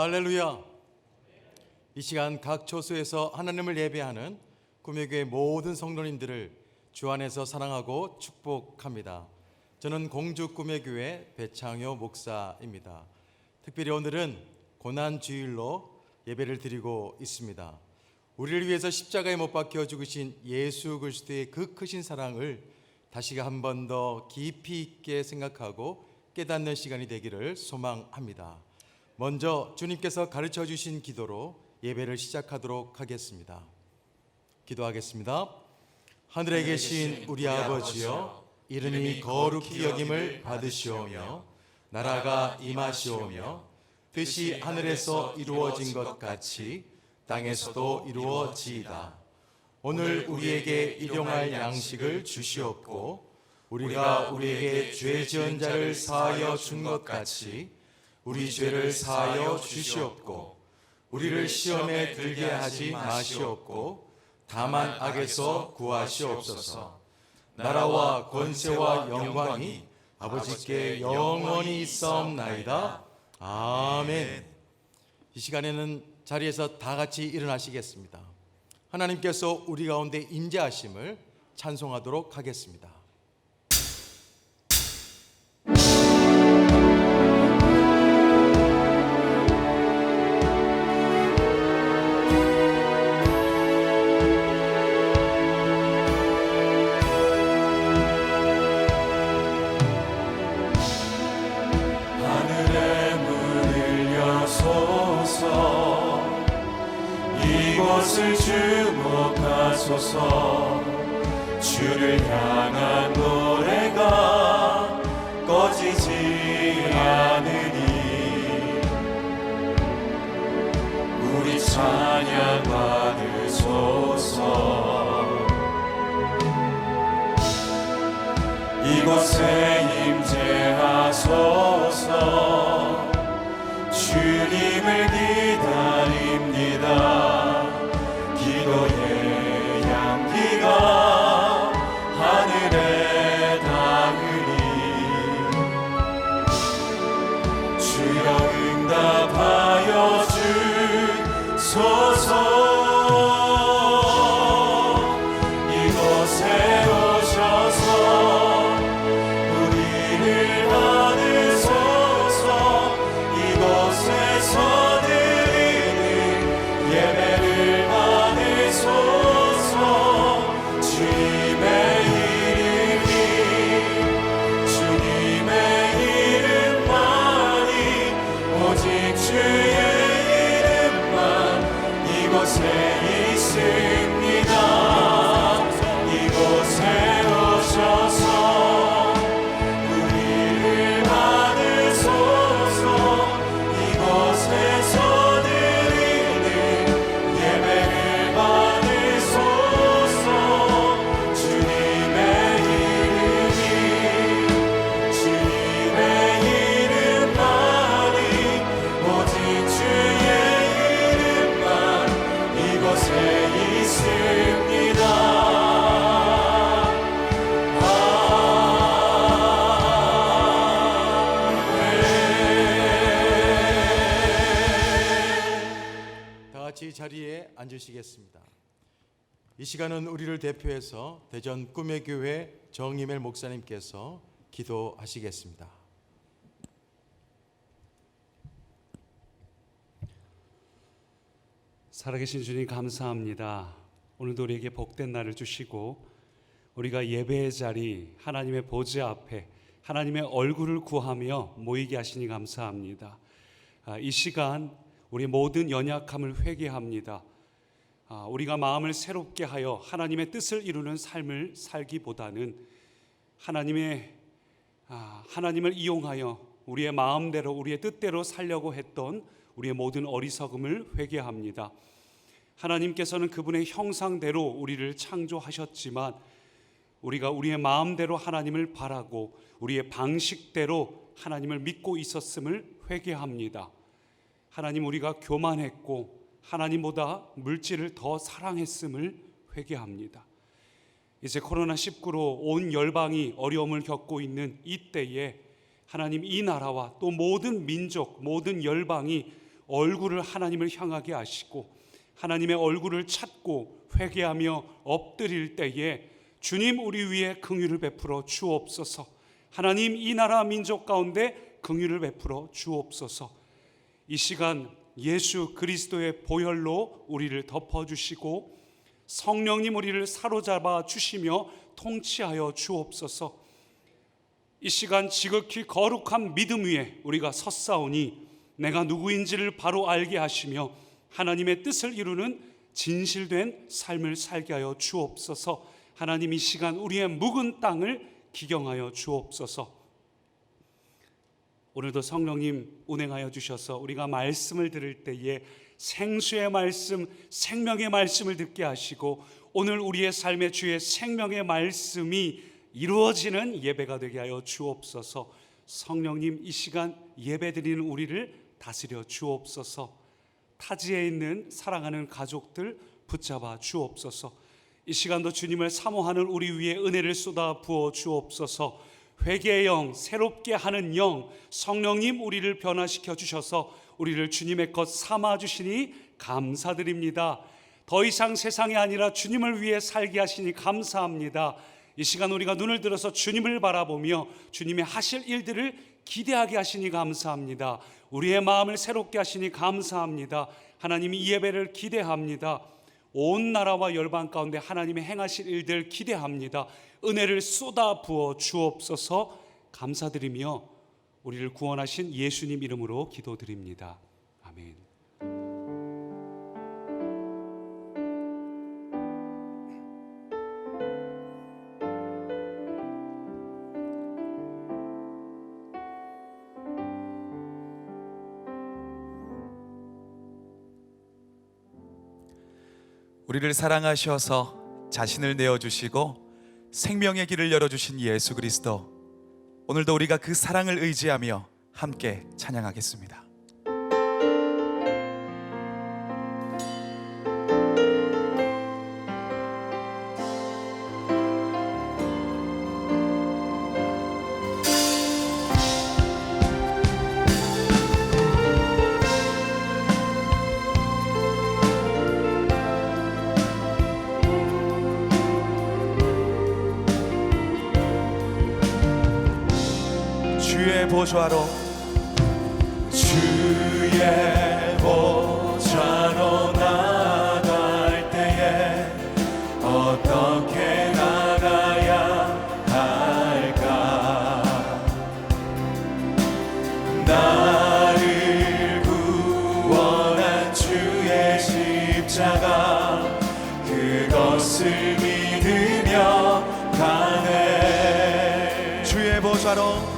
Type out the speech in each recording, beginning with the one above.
할렐루야. 이 시간 각 초소에서 하나님을 예배하는 꿈의교회 모든 성도님들을 주 안에서 사랑하고 축복합니다. 저는 공주 꿈의교회 배창효 목사입니다. 특별히 오늘은 고난주일로 예배를 드리고 있습니다. 우리를 위해서 십자가에 못 박혀 죽으신 예수 그리스도의 그 크신 사랑을 다시 한 번 더 깊이 있게 생각하고 깨닫는 시간이 되기를 소망합니다. 먼저 주님께서 가르쳐 주신 기도로 예배를 시작하도록 하겠습니다. 기도하겠습니다. 하늘에 계신 우리 아버지여, 이름이 거룩히 여김을 받으시오며 나라가 임하시오며 뜻이 하늘에서 이루어진 것 같이 땅에서도 이루어지이다. 오늘 우리에게 일용할 양식을 주시옵고 우리가 우리에게 죄 지은 자를 사하여 준 것 같이 우리 죄를 사하여 주시옵고 우리를 시험에 들게 하지 마시옵고 다만 악에서 구하시옵소서. 나라와 권세와 영광이 아버지께 영원히 있사옵나이다. 아멘. 이 시간에는 자리에서 다 같이 일어나시겠습니다. 하나님께서 우리 가운데 임재하심을 찬송하도록 하겠습니다. 이곳을 주목하소서. 주를 향한 노래가 꺼지지 않으니 우리 찬양 받으소서. 이곳에 임재하소서. 주님을 기다립니다. 기도의 향기가 하늘에 닿으니 주여 응답하여 주소서. 이곳에 오셔서 우리를 받으소서. 이곳에서 드리는 예배를 받으소서. 주님의 이름만이 오직 주의 이름만 이곳에 있습니다. 이곳에 오셔서 우리를 받으소서. 이곳에서 드리는 예배를 받으소서. 주님의 이름만이 오직 주의 이름만 이곳에 있습니다. 다 같이 자리에 앉으시겠습니다. 이 시간은 우리를 대표해서 대전 꿈의 교회 정임엘 목사님께서 기도하시겠습니다. 살아계신 주님 감사합니다. 오늘도 우리에게 복된 날을 주시고 우리가 예배의 자리 하나님의 보좌 앞에 하나님의 얼굴을 구하며 모이게 하시니 감사합니다. 이 시간 우리 모든 연약함을 회개합니다. 우리가 마음을 새롭게 하여 하나님의 뜻을 이루는 삶을 살기보다는 하나님을 이용하여 우리의 마음대로 우리의 뜻대로 살려고 했던 우리의 모든 어리석음을 회개합니다. 하나님께서는 그분의 형상대로 우리를 창조하셨지만 우리가 우리의 마음대로 하나님을 바라고 우리의 방식대로 하나님을 믿고 있었음을 회개합니다. 하나님, 우리가 교만했고 하나님보다 물질을 더 사랑했음을 회개합니다. 이제 코로나19로 온 열방이 어려움을 겪고 있는 이때에 하나님, 이 나라와 또 모든 민족, 모든 열방이 얼굴을 하나님을 향하게 하시고 하나님의 얼굴을 찾고 회개하며 엎드릴 때에 주님 우리 위에 긍휼을 베풀어 주옵소서. 하나님 이 나라 민족 가운데 긍휼을 베풀어 주옵소서. 이 시간 예수 그리스도의 보혈로 우리를 덮어주시고 성령님 우리를 사로잡아 주시며 통치하여 주옵소서. 이 시간 지극히 거룩한 믿음 위에 우리가 섰사오니 내가 누구인지를 바로 알게 하시며 하나님의 뜻을 이루는 진실된 삶을 살게 하여 주옵소서. 하나님 이 시간 우리의 묵은 땅을 기경하여 주옵소서. 오늘도 성령님 운행하여 주셔서 우리가 말씀을 들을 때에 생수의 말씀, 생명의 말씀을 듣게 하시고 오늘 우리의 삶의 주의 생명의 말씀이 이루어지는 예배가 되게 하여 주옵소서. 성령님 이 시간 예배 드리는 우리를 다스려 주옵소서. 타지에 있는 사랑하는 가족들 붙잡아 주옵소서. 이 시간도 주님을 사모하는 우리 위에 은혜를 쏟아 부어 주옵소서. 회개의 영, 새롭게 하는 영, 성령님 우리를 변화시켜 주셔서 우리를 주님의 것 삼아 주시니 감사드립니다. 더 이상 세상이 아니라 주님을 위해 살게 하시니 감사합니다. 이 시간 우리가 눈을 들어서 주님을 바라보며 주님의 하실 일들을 기대하게 하시니 감사합니다. 우리의 마음을 새롭게 하시니 감사합니다. 하나님이 이 예배를 기대합니다. 온 나라와 열방 가운데 하나님의 행하실 일들 기대합니다. 은혜를 쏟아 부어 주옵소서. 감사드리며 우리를 구원하신 예수님 이름으로 기도드립니다. 아멘. 우리를 사랑하셔서 자신을 내어주시고 생명의 길을 열어주신 예수 그리스도, 오늘도 우리가 그 사랑을 의지하며 함께 찬양하겠습니다. 주의 보좌로, 주의 보좌로 나갈 때에 어떻게 나가야 할까? 나를 구원한 주의 십자가, 그것을 믿으며 가네. 주의 보좌로,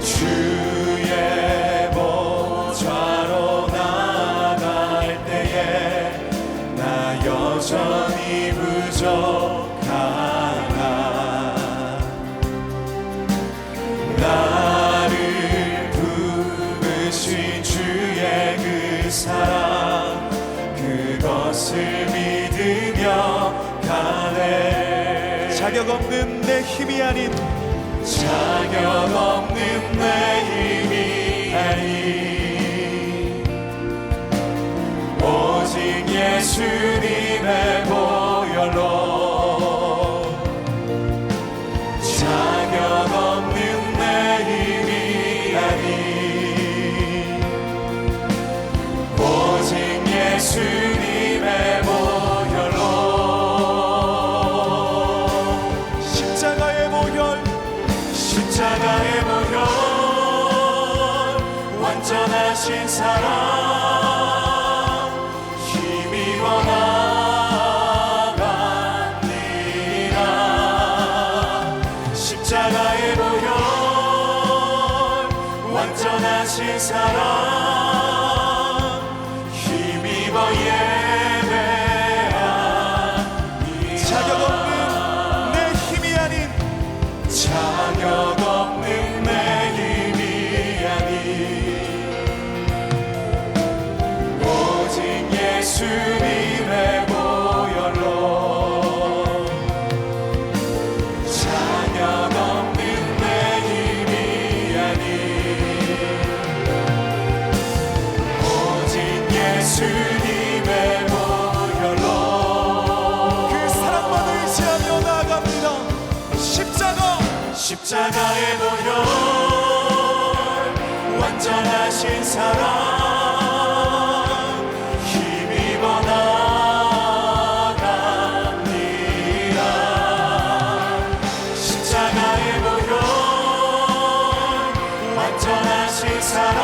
주의 보좌로 나갈 때에 나 여전히 부족하나. 나를 부르신 주의 그 사랑, 그것을 믿으며 가네. 자격 없는 내 힘이 아닌, 자격 없는 내 힘이 아닌 오직 예수님의 보혈로. 자격 없는 내 힘이 아닌 오직 예수님의 보혈로. 십자가의 보혈, 십자가의 보혈, 완전하신 사랑, 힘입어 나갑니다. 십자가의 보혈, 완전하신 사랑, 힘입어 예배합니다. 자격 없는 내 힘이 아닌, 자격 없는 내 힘이 아닌 오직 예수님의 보혈로. 자격 없는 내 힘이 아닌 십자가의 보혈 완전하신 사랑 힘입어 나갑니다. 십자가의 보혈 완전하신 사랑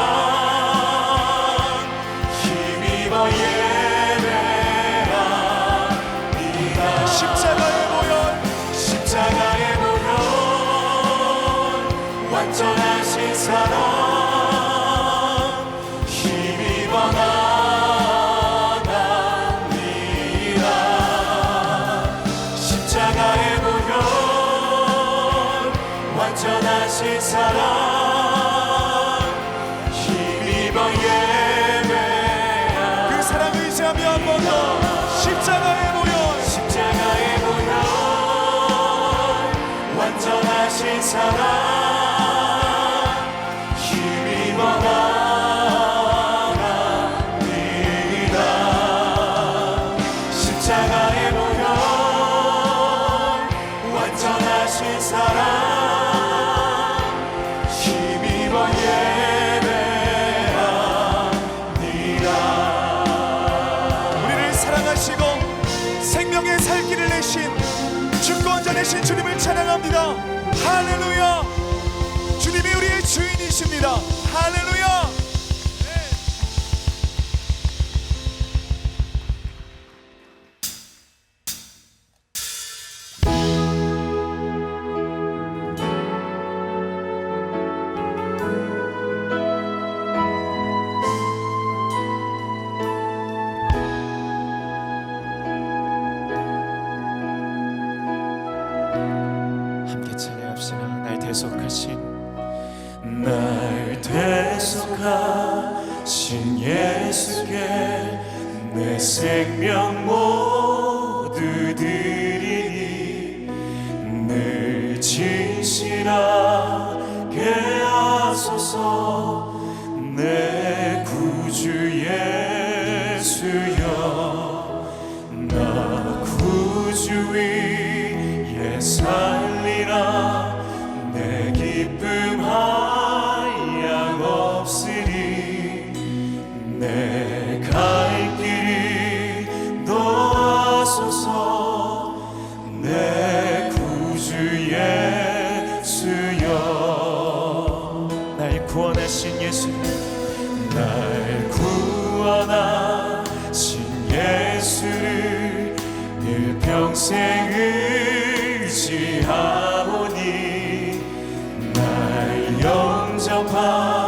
힘입어 예배합니다. 십자가의 보혈 완전하신 사랑 힘입어 나갑니다. 십자가의 보혈 완전하신 사랑 힘입어 예배합니다. 그 사랑 의지하며 한 번 더 십자가의 보혈 완전하신 사랑 십자가의 보혈 완전하신 사랑 힘입어 예배합니다. 우리를 사랑하시고 생명의 살 길을 내신 주권자 되신 주님을 찬양합니다. 할렐루야. 주님이 우리의 주인이십니다. 할렐루야. 함께 찬양합시다. 날 대속하신 예수께 내 생명 모두 드리니 늘 진실하게 하소서. 내 구주 예수여 나 구주 위에 살리라. 내 기쁨 한량 없으리. 내 갈 길이 도와소서. 내 구주 예수여 날 구원하신 예수 날 구원하신 예수를 일평생 의지하오니 날 영접하여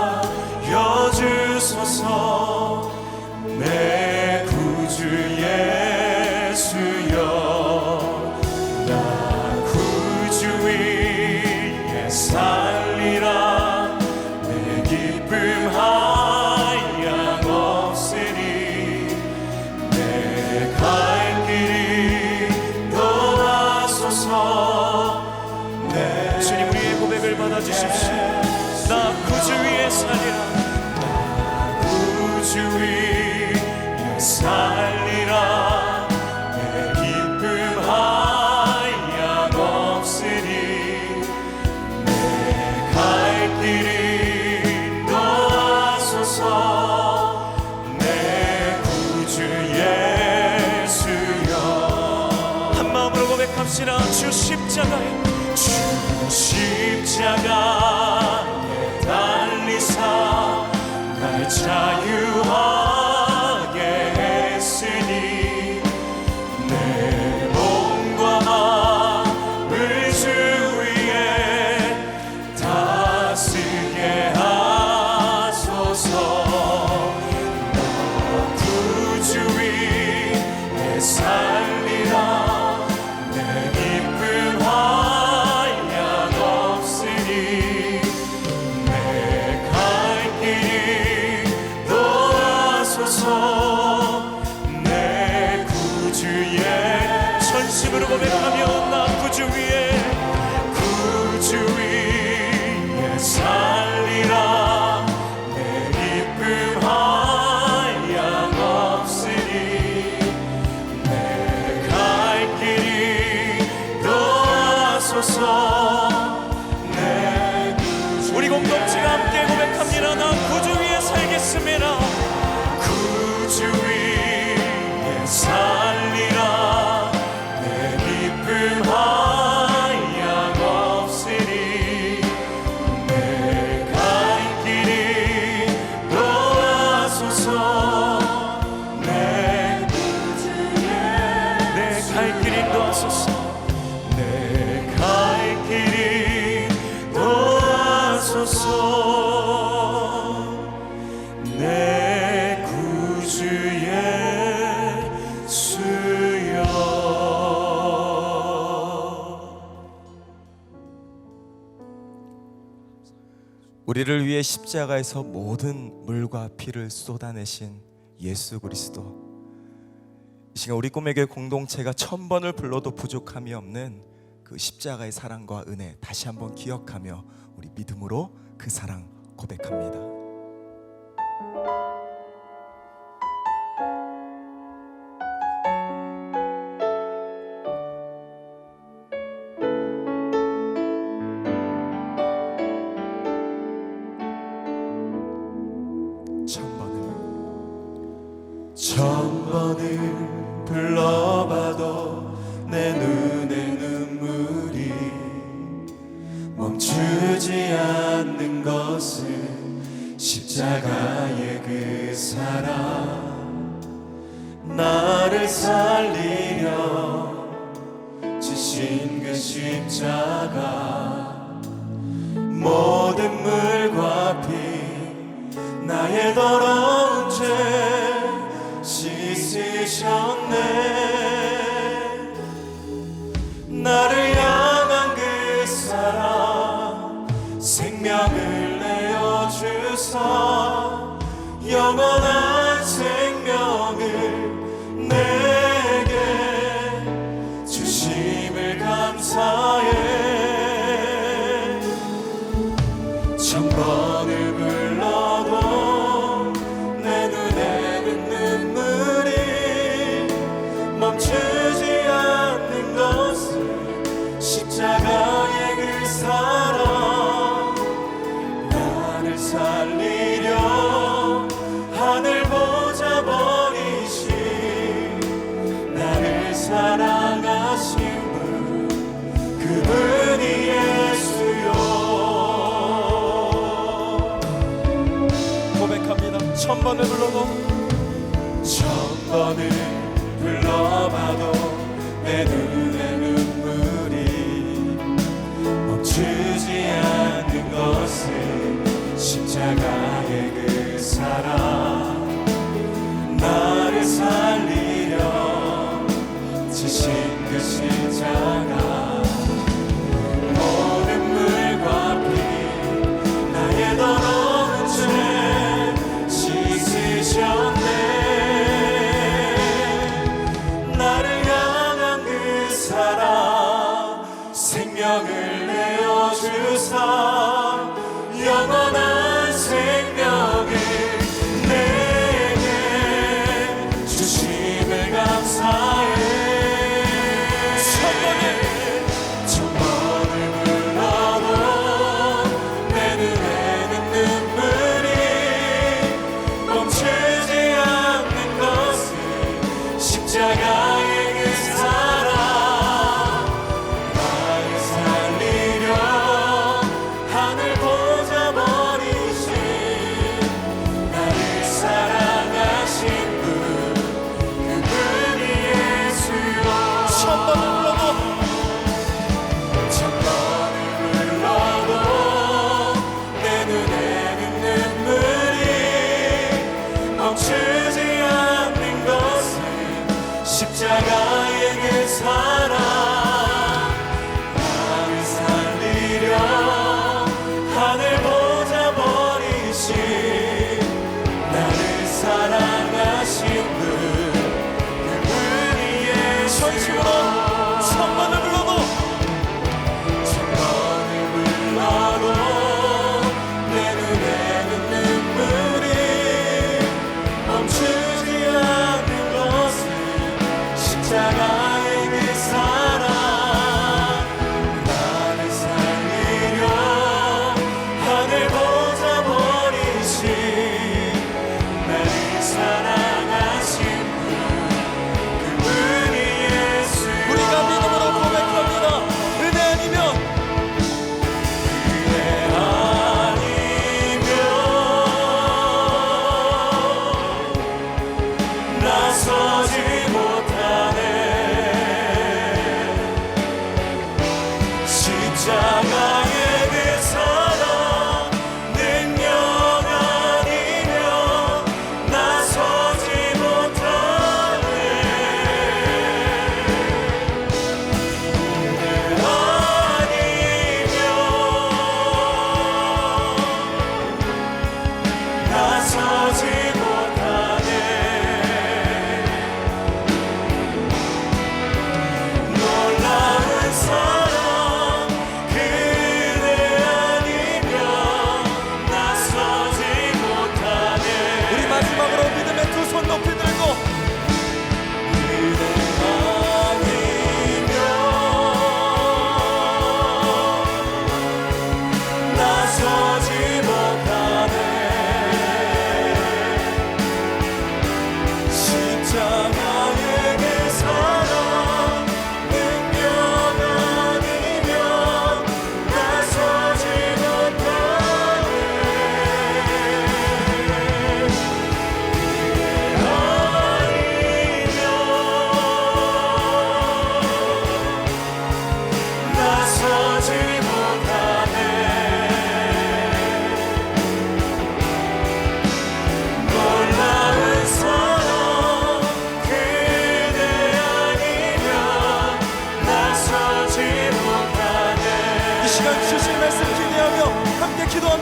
주소서. 내 구주 예수여 나 구주 위에 살리라. 내 기쁨 한량 없으니 내 갈 길이 떠나소서. 주님 우리의 고백을 받아주십시오. 나 구주 위에 살리라. 나 구주 위에 살리라. 내 기쁨 한량 없으니 내 갈 길이 떠나소서. 내 구주 예수여 한 마음으로 고백합시다. 주 십자가에 달리사 날 자유하게 했으니 내 몸과 마음을 주 위에 다스게 하소서. 나 구주 위에 살리라. 내 기쁨 한량 없으니 내 갈 길이 도와소서. 내 구주의 전심으로 고백하며 나 구주 위에 살리라. 내 기쁨 한량 없으니 내 갈 길이 도와소서. 내 갈 길 인도하소서. 내 갈 길이 도와소서. 내 구주 예수여. 우리를 위해 십자가에서 모든 물과 피를 쏟아내신 예수 그리스도, 이 시간 우리 꿈의 교회 공동체가 1000번을 불러도 부족함이 없는 그 십자가의 사랑과 은혜 다시 한번 기억하며 우리 믿음으로 그 사랑 고백합니다. 천번을 불러봐도 내 눈에 눈물이 멈추지 않는 것은 십자가의 그 사랑. 나를 살리려 지신 그 십자가, 모든 물과 피 나의 더러운 죄 씻으셨네. 나를 향한 그 사랑, 생명을 내어 주사 영원한 생명을 내게 주심을 감사해. 천번을 불러도 내 눈에는 눈물이 멈추지 않는 것은 십자가의 그 사랑. 나를 살리려 하늘 보좌 버리신 나를 사랑하신 분, 그분이 예수요. 고백합니다. 1000번을 불러도 1000번을 불러봐도 내 눈에 눈물이 멈추지 않는 것은 십자가의 그 사랑. 나를 살리려 지신 그 십자가, 모든 물과 피 나의 더러운 죄 씻으셨네. 나를 향한 그 사랑, 생명을 내어 주사 영원한 생명을 내게 주심을 감사해. 천번을 불러도 내 눈에는 눈물이 멈추지 않는 것은 십자가의 그 사랑. 나를 살리려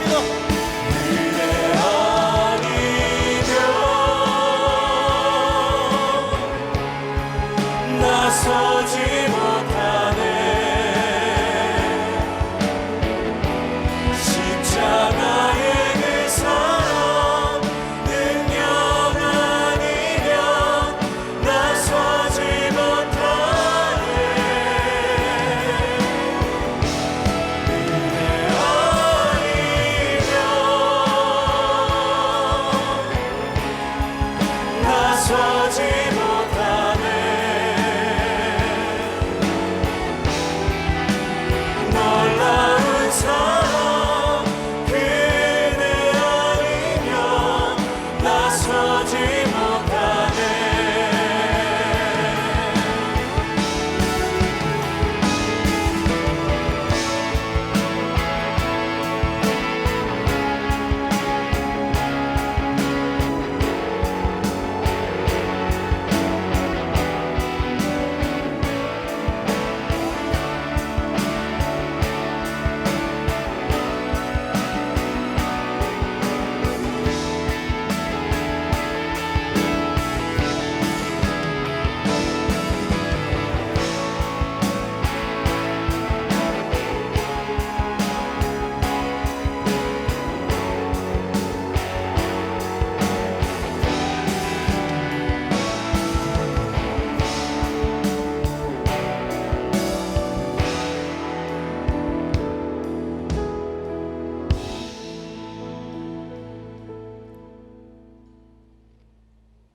찬양합니다. 나서지 못하네. 십자가의 그 사랑 능력 아니면 나서지 못하네. 은혜 아니면 나서지 못하네. 놀라운 사랑 그대 아니면 나서지 못하네.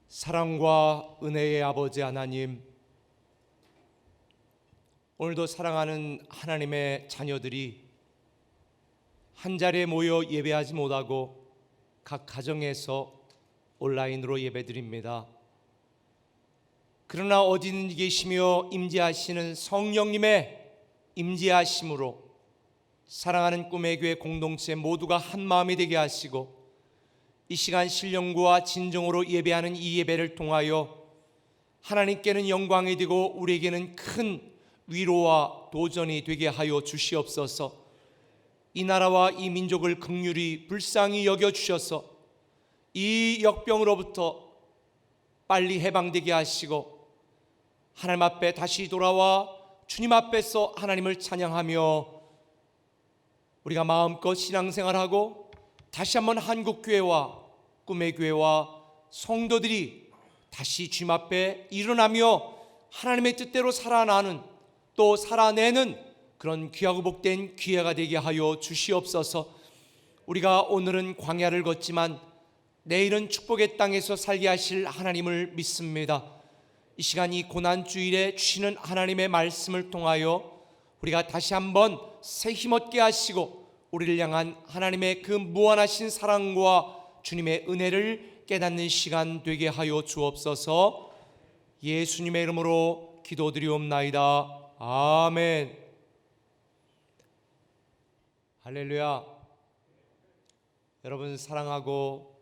사랑과 은혜의 아버지 하나님, 오늘도 사랑하는 하나님의 자녀들이 한자리에 모여 예배하지 못하고 각 가정에서 온라인으로 예배드립니다. 그러나 어디든지 계시며 임재하시는 성령님의 임재하심으로 사랑하는 꿈의 교회 공동체 모두가 한 마음이 되게 하시고 이 시간 신령과 진정으로 예배하는 이 예배를 통하여 하나님께는 영광이 되고 우리에게는 큰 위로와 도전이 되게 하여 주시옵소서. 이 나라와 이 민족을 긍휼히 불쌍히 여겨주셔서 이 역병으로부터 빨리 해방되게 하시고 하나님 앞에 다시 돌아와 주님 앞에서 하나님을 찬양하며 우리가 마음껏 신앙생활하고 다시 한번 한국교회와 꿈의 교회와 성도들이 다시 주님 앞에 일어나며 하나님의 뜻대로 살아나는 또 살아내는 그런 귀하고 복된 기회가 되게 하여 주시옵소서. 우리가 오늘은 광야를 걷지만 내일은 축복의 땅에서 살게 하실 하나님을 믿습니다. 이 시간 이 고난주일에 주시는 하나님의 말씀을 통하여 우리가 다시 한번 새 힘 얻게 하시고 우리를 향한 하나님의 그 무한하신 사랑과 주님의 은혜를 깨닫는 시간 되게 하여 주옵소서. 예수님의 이름으로 기도드리옵나이다. 아멘. 할렐루야. 여러분 사랑하고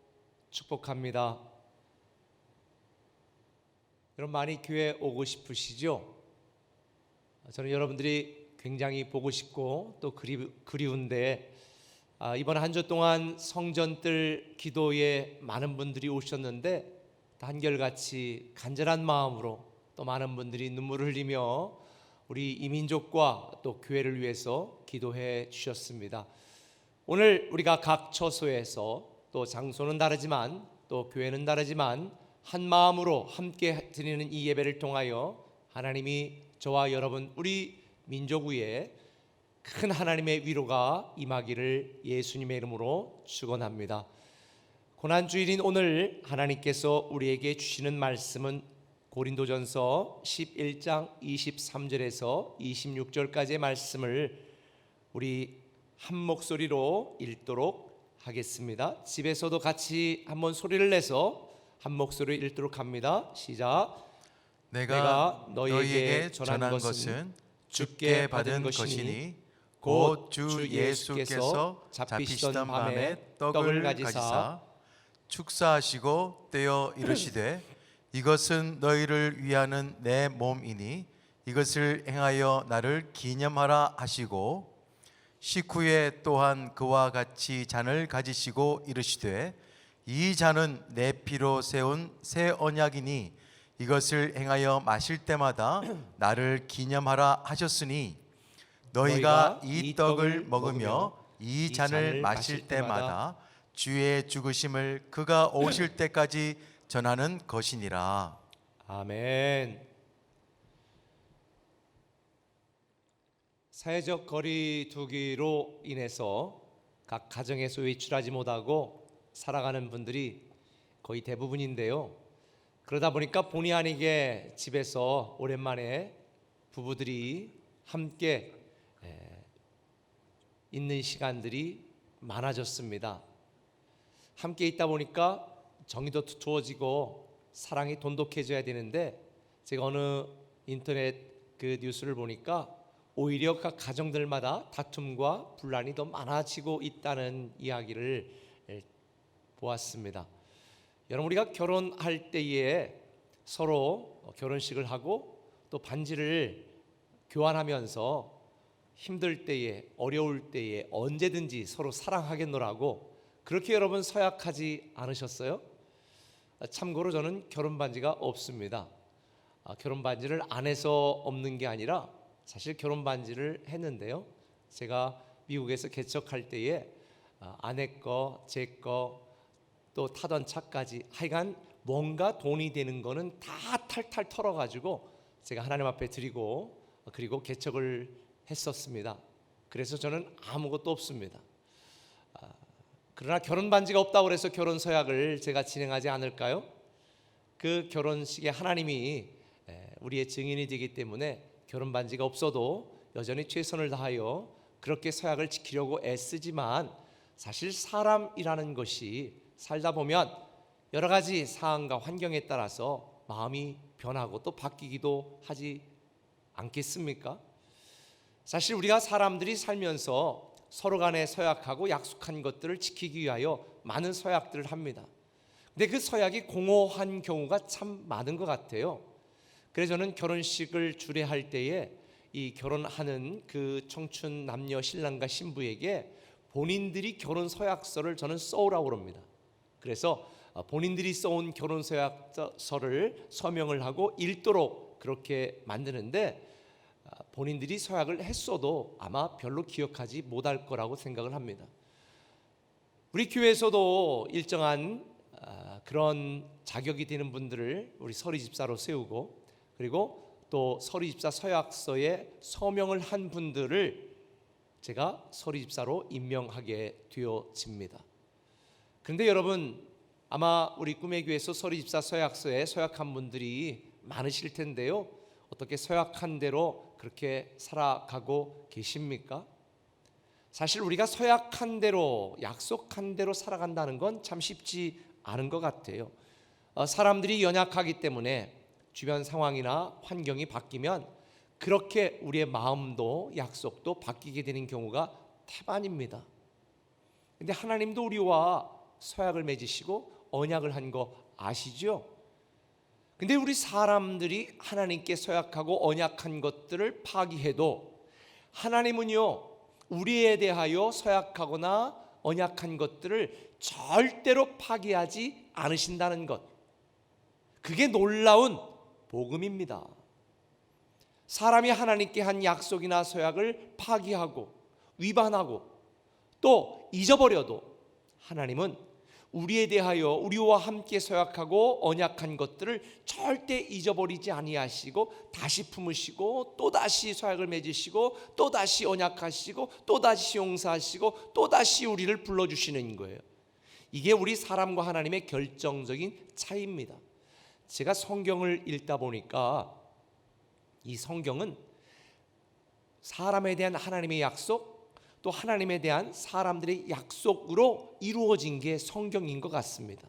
축복합니다. 여러분 많이 교회 오고 싶으시죠? 저는 여러분들이 굉장히 보고 싶고 또 그리운데 이번 한 주 동안 성전들 기도에 많은 분들이 오셨는데 한결같이 간절한 마음으로 또 많은 분들이 눈물을 흘리며 우리 이민족과 또 교회를 위해서 기도해 주셨습니다. 오늘 우리가 각 처소에서 또 장소는 다르지만 또 교회는 다르지만 한 마음으로 함께 드리는 이 예배를 통하여 하나님이 저와 여러분 우리 민족 위에 큰 하나님의 위로가 임하기를 예수님의 이름으로 축원합니다. 고난주일인 오늘 하나님께서 우리에게 주시는 말씀은 고린도전서 11장 23절에서 26절까지의 말씀을 우리 한 목소리로 읽도록 하겠습니다. 집에서도 같이 한번 소리를 내서 한 목소리로 읽도록 합니다. 시작. 내가 너희에게 전한 것은 주께 받은 것이니 곧 주 예수께서 잡히시던 밤에 떡을 가지사 축사하시고 떼어 이르시되 이것은 너희를 위하는 내 몸이니 이것을 행하여 나를 기념하라 하시고 식후에 또한 그와 같이 잔을 가지시고 이르시되 이 잔은 내 피로 세운 새 언약이니 이것을 행하여 마실 때마다 나를 기념하라 하셨으니 너희가 이 떡을 먹으며 이 잔을 마실 때마다 주의 죽으심을 그가 오실 때까지 전하는 것이니라. 아멘. 사회적 거리 두기로 인해서 각 가정에서 외출하지 못하고 살아가는 분들이 거의 대부분인데요. 그러다 보니까 본의 아니게 집에서 오랜만에 부부들이 함께 있는 시간들이 많아졌습니다. 함께 있다 보니까 정이 더 두터워지고 사랑이 돈독해져야 되는데, 제가 어느 인터넷 그 뉴스를 보니까 오히려 각 가정들마다 다툼과 분란이 더 많아지고 있다는 이야기를 보았습니다. 여러분, 우리가 결혼할 때에 서로 결혼식을 하고 또 반지를 교환하면서 힘들 때에, 어려울 때에 언제든지 서로 사랑하겠노라고 그렇게 여러분 서약하지 않으셨어요? 참고로 저는 결혼 반지가 없습니다. 결혼 반지를 안 해서 없는 게 아니라 사실 결혼 반지를 했는데요. 제가 미국에서 개척할 때에 아내 거, 제 거, 또 타던 차까지 하여간 뭔가 돈이 되는 거는 다 탈탈 털어가지고 제가 하나님 앞에 드리고 그리고 개척을 했었습니다. 그래서 저는 아무것도 없습니다. 그러나 결혼 반지가 없다고 해서 결혼 서약을 제가 진행하지 않을까요? 그 결혼식에 하나님이 우리의 증인이 되기 때문에 결혼 반지가 없어도 여전히 최선을 다하여 그렇게 서약을 지키려고 애쓰지만, 사실 사람이라는 것이 살다 보면 여러 가지 상황과 환경에 따라서 마음이 변하고 또 바뀌기도 하지 않겠습니까? 사실 우리가 사람들이 살면서 서로 간에 서약하고 약속한 것들을 지키기 위하여 많은 서약들을 합니다. 근데 그 서약이 공허한 경우가 참 많은 것 같아요. 그래서 저는 결혼식을 주례할 때에 이 결혼하는 그 청춘 남녀 신랑과 신부에게 본인들이 결혼 서약서를 저는 써오라고 그럽니다. 그래서 본인들이 써온 결혼 서약서를 서명을 하고 읽도록 그렇게 만드는데, 본인들이 서약을 했어도 아마 별로 기억하지 못할 거라고 생각을 합니다. 우리 교회에서도 일정한 그런 자격이 되는 분들을 우리 서리집사로 세우고, 그리고 또 서리집사 서약서에 서명을 한 분들을 제가 서리집사로 임명하게 되어집니다. 그런데 여러분, 아마 우리 꿈의 교회에서 서리집사 서약서에 서약한 분들이 많으실 텐데요, 어떻게 서약한 대로 그렇게 살아가고 계십니까? 사실 우리가 서약한 대로, 약속한 대로 살아간다는 건 참 쉽지 않은 것 같아요. 사람들이 연약하기 때문에 주변 상황이나 환경이 바뀌면 그렇게 우리의 마음도 약속도 바뀌게 되는 경우가 태반입니다. 근데 하나님도 우리와 서약을 맺으시고 언약을 한 거 아시죠? 근데 우리 사람들이 하나님께 서약하고 언약한 것들을 파기해도 하나님은요, 우리에 대하여 서약하거나 언약한 것들을 절대로 파기하지 않으신다는 것, 그게 놀라운 복음입니다. 사람이 하나님께 한 약속이나 서약을 파기하고 위반하고 또 잊어버려도 하나님은 우리에 대하여 우리와 함께 서약하고 언약한 것들을 절대 잊어버리지 아니하시고 다시 품으시고 또다시 서약을 맺으시고 또다시 언약하시고 또다시 용서하시고 또다시 우리를 불러주시는 거예요. 이게 우리 사람과 하나님의 결정적인 차이입니다. 제가 성경을 읽다 보니까 이 성경은 사람에 대한 하나님의 약속, 또 하나님에 대한 사람들의 약속으로 이루어진 게 성경인 것 같습니다.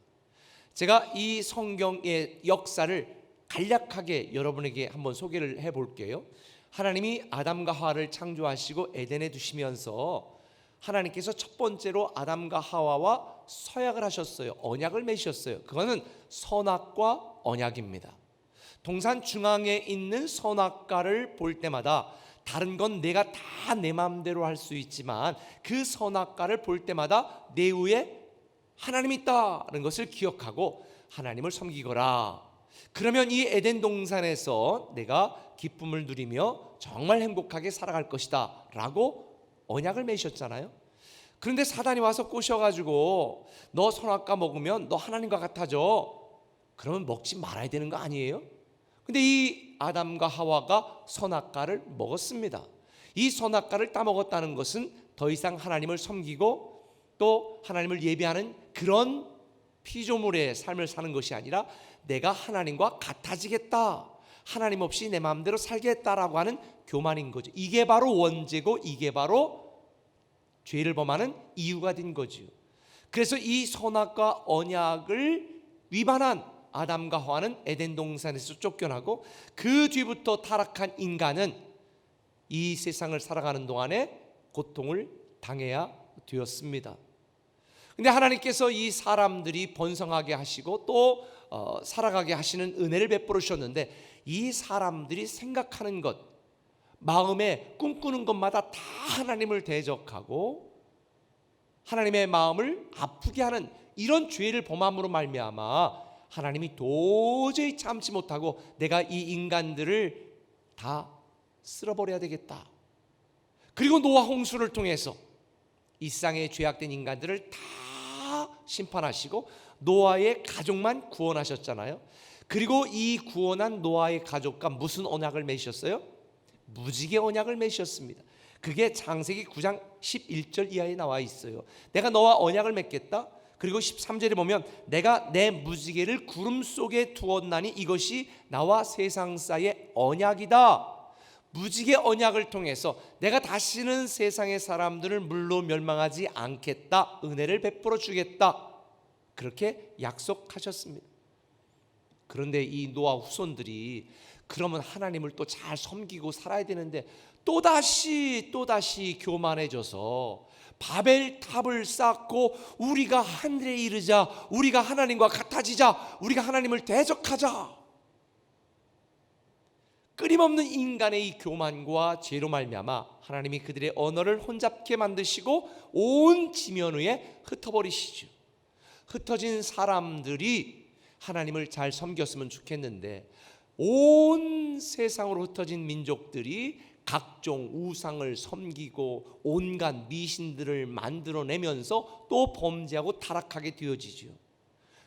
제가 이 성경의 역사를 간략하게 여러분에게 한번 소개를 해볼게요. 하나님이 아담과 하와를 창조하시고 에덴에 두시면서 하나님께서 첫 번째로 아담과 하와와 서약을 하셨어요. 언약을 맺으셨어요. 그거는 선악과 언약입니다. 동산 중앙에 있는 선악과를 볼 때마다 다른 건 내가 다 내 마음대로 할 수 있지만 그 선악과를 볼 때마다 내 위에 하나님이 있다는 것을 기억하고 하나님을 섬기거라. 그러면 이 에덴 동산에서 내가 기쁨을 누리며 정말 행복하게 살아갈 것이다 라고 언약을 맺으셨잖아요. 그런데 사단이 와서 꼬셔가지고 너 선악과 먹으면 너 하나님과 같아져. 그러면 먹지 말아야 되는 거 아니에요? 근데 이 아담과 하와가 선악과를 먹었습니다. 이 선악과를 따먹었다는 것은 더 이상 하나님을 섬기고 또 하나님을 예배하는 그런 피조물의 삶을 사는 것이 아니라 내가 하나님과 같아지겠다, 하나님 없이 내 마음대로 살겠다라고 하는 교만인 거죠. 이게 바로 원죄고 이게 바로 죄를 범하는 이유가 된 거죠. 그래서 이 선악과 언약을 위반한 아담과 하와는 에덴 동산에서 쫓겨나고 그 뒤부터 타락한 인간은 이 세상을 살아가는 동안에 고통을 당해야 되었습니다. 근데 하나님께서 이 사람들이 번성하게 하시고 또 살아가게 하시는 은혜를 베풀어 주셨는데 이 사람들이 생각하는 것, 마음에 꿈꾸는 것마다 다 하나님을 대적하고 하나님의 마음을 아프게 하는 이런 죄를 범함으로 말미암아 하나님이 도저히 참지 못하고 내가 이 인간들을 다 쓸어버려야 되겠다. 그리고 노아 홍수를 통해서 이 세상에 죄악된 인간들을 다 심판하시고 노아의 가족만 구원하셨잖아요. 그리고 이 구원한 노아의 가족과 무슨 언약을 맺으셨어요? 무지개 언약을 맺으셨습니다. 그게 창세기 9장 11절 이하에 나와 있어요. 내가 너와 언약을 맺겠다. 그리고 13절에 보면 내가 내 무지개를 구름 속에 두었나니 이것이 나와 세상 사이의 언약이다. 무지개 언약을 통해서 내가 다시는 세상의 사람들을 물로 멸망하지 않겠다, 은혜를 베풀어 주겠다, 그렇게 약속하셨습니다. 그런데 이 노아 후손들이 그러면 하나님을 또 잘 섬기고 살아야 되는데 또다시 교만해져서 바벨탑을 쌓고 우리가 하늘에 이르자, 우리가 하나님과 같아지자, 우리가 하나님을 대적하자, 끊임없는 인간의 이 교만과 죄로 말미암아 하나님이 그들의 언어를 혼잡게 만드시고 온 지면 위에 흩어버리시죠. 흩어진 사람들이 하나님을 잘 섬겼으면 좋겠는데 온 세상으로 흩어진 민족들이 각종 우상을 섬기고 온갖 미신들을 만들어내면서 또 범죄하고 타락하게 되어지죠.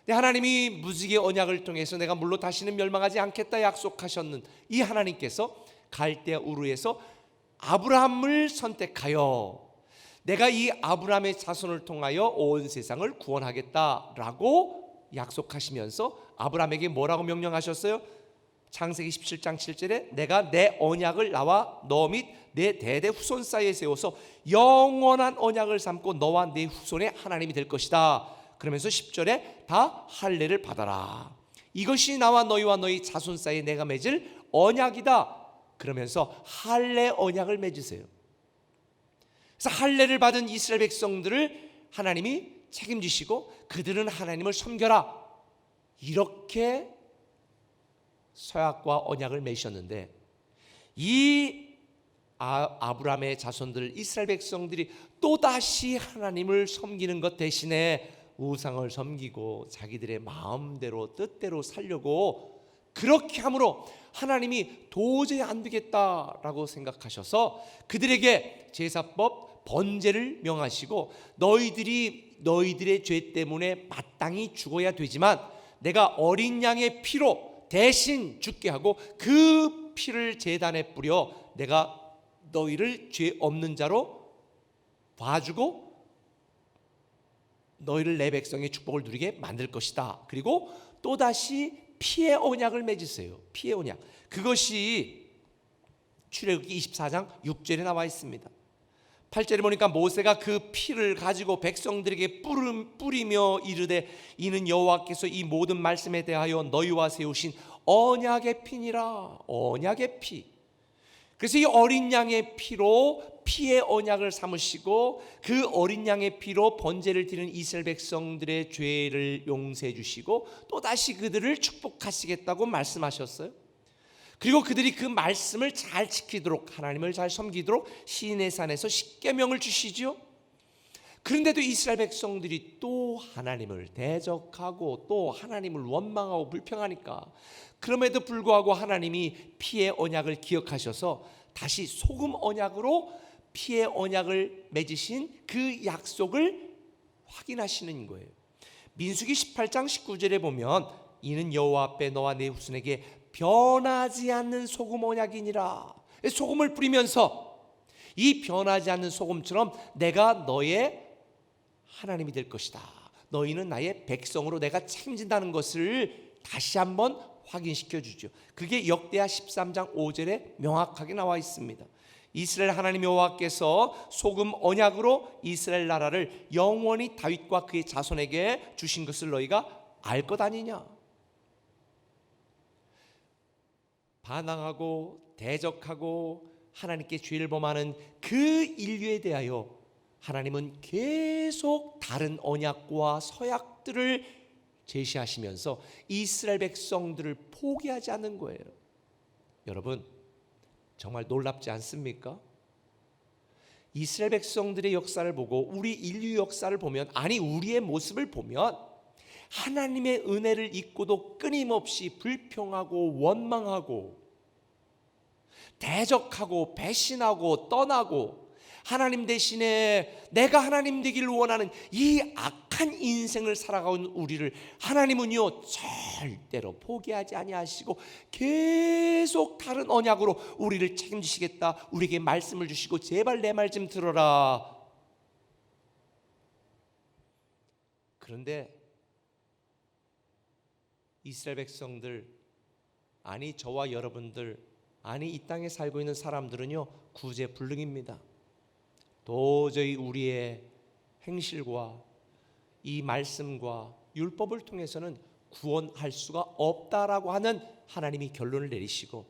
하나님이 무지개 언약을 통해서 내가 물로 다시는 멸망하지 않겠다 약속하셨는 이 하나님께서 갈대아 우르에서 아브라함을 선택하여 내가 이 아브라함의 자손을 통하여 온 세상을 구원하겠다라고 약속하시면서 아브라함에게 뭐라고 명령하셨어요? 창세기 17장 7절에 내가 내 언약을 나와 너 및 내 대대 후손 사이에 세워서 영원한 언약을 삼고 너와 내 후손의 하나님이 될 것이다. 그러면서 10절에 다 할례를 받아라. 이것이 나와 너희와 너희 자손 사이에 내가 맺을 언약이다. 그러면서 할례 언약을 맺으세요. 그래서 할례를 받은 이스라엘 백성들을 하나님이 책임지시고 그들은 하나님을 섬겨라. 이렇게 서약과 언약을 맺으셨는데 이 아브라함의 자손들 이스라엘 백성들이 또다시 하나님을 섬기는 것 대신에 우상을 섬기고 자기들의 마음대로 뜻대로 살려고 그렇게 함으로 하나님이 도저히 안 되겠다라고 생각하셔서 그들에게 제사법 번제를 명하시고 너희들의 죄 때문에 마땅히 죽어야 되지만 내가 어린 양의 피로 대신 죽게 하고 그 피를 제단에 뿌려 내가 너희를 죄 없는 자로 봐주고 너희를 내 백성의 축복을 누리게 만들 것이다. 그리고 또다시 피의 언약을 맺으세요. 피의 언약. 그것이 출애굽기 24장 6절에 나와 있습니다. 8절에 보니까 모세가 그 피를 가지고 백성들에게 뿌리며 이르되 이는 여호와께서 이 모든 말씀에 대하여 너희와 세우신 언약의 피니라. 언약의 피. 그래서 이 어린 양의 피로 피의 언약을 삼으시고 그 어린 양의 피로 번제를 드리는 이스라엘 백성들의 죄를 용서해 주시고 또다시 그들을 축복하시겠다고 말씀하셨어요. 그리고 그들이 그 말씀을 잘 지키도록, 하나님을 잘 섬기도록 시내의 산에서 십계명을 주시죠. 그런데도 이스라엘 백성들이 또 하나님을 대적하고 또 하나님을 원망하고 불평하니까, 그럼에도 불구하고 하나님이 피의 언약을 기억하셔서 다시 소금 언약으로 피의 언약을 맺으신 그 약속을 확인하시는 거예요. 민수기 18장 19절에 보면 이는 여호와 앞에 너와 네 후손에게 변하지 않는 소금 언약이니라. 소금을 뿌리면서 이 변하지 않는 소금처럼 내가 너의 하나님이 될 것이다, 너희는 나의 백성으로 내가 책임진다는 것을 다시 한번 확인시켜 주죠. 그게 역대하 13장 5절에 명확하게 나와 있습니다. 이스라엘 하나님 여호와께서 소금 언약으로 이스라엘 나라를 영원히 다윗과 그의 자손에게 주신 것을 너희가 알 것 아니냐. 반항하고 대적하고 하나님께 죄를 범하는 그 인류에 대하여 하나님은 계속 다른 언약과 서약들을 제시하시면서 이스라엘 백성들을 포기하지 않는 거예요. 여러분, 정말 놀랍지 않습니까? 이스라엘 백성들의 역사를 보고 우리 인류 역사를 보면, 아니 우리의 모습을 보면 하나님의 은혜를 잊고도 끊임없이 불평하고 원망하고 대적하고 배신하고 떠나고 하나님 대신에 내가 하나님 되기를 원하는 이 악한 인생을 살아가는 우리를 하나님은요 절대로 포기하지 아니하시고 계속 다른 언약으로 우리를 책임지시겠다, 우리에게 말씀을 주시고 제발 내 말 좀 들어라. 그런데 이스라엘 백성들, 아니 저와 여러분들, 아니 이 땅에 살고 있는 사람들은요 구제불능입니다. 도저히 우리의 행실과 이 말씀과 율법을 통해서는 구원할 수가 없다라고 하는 하나님이 결론을 내리시고,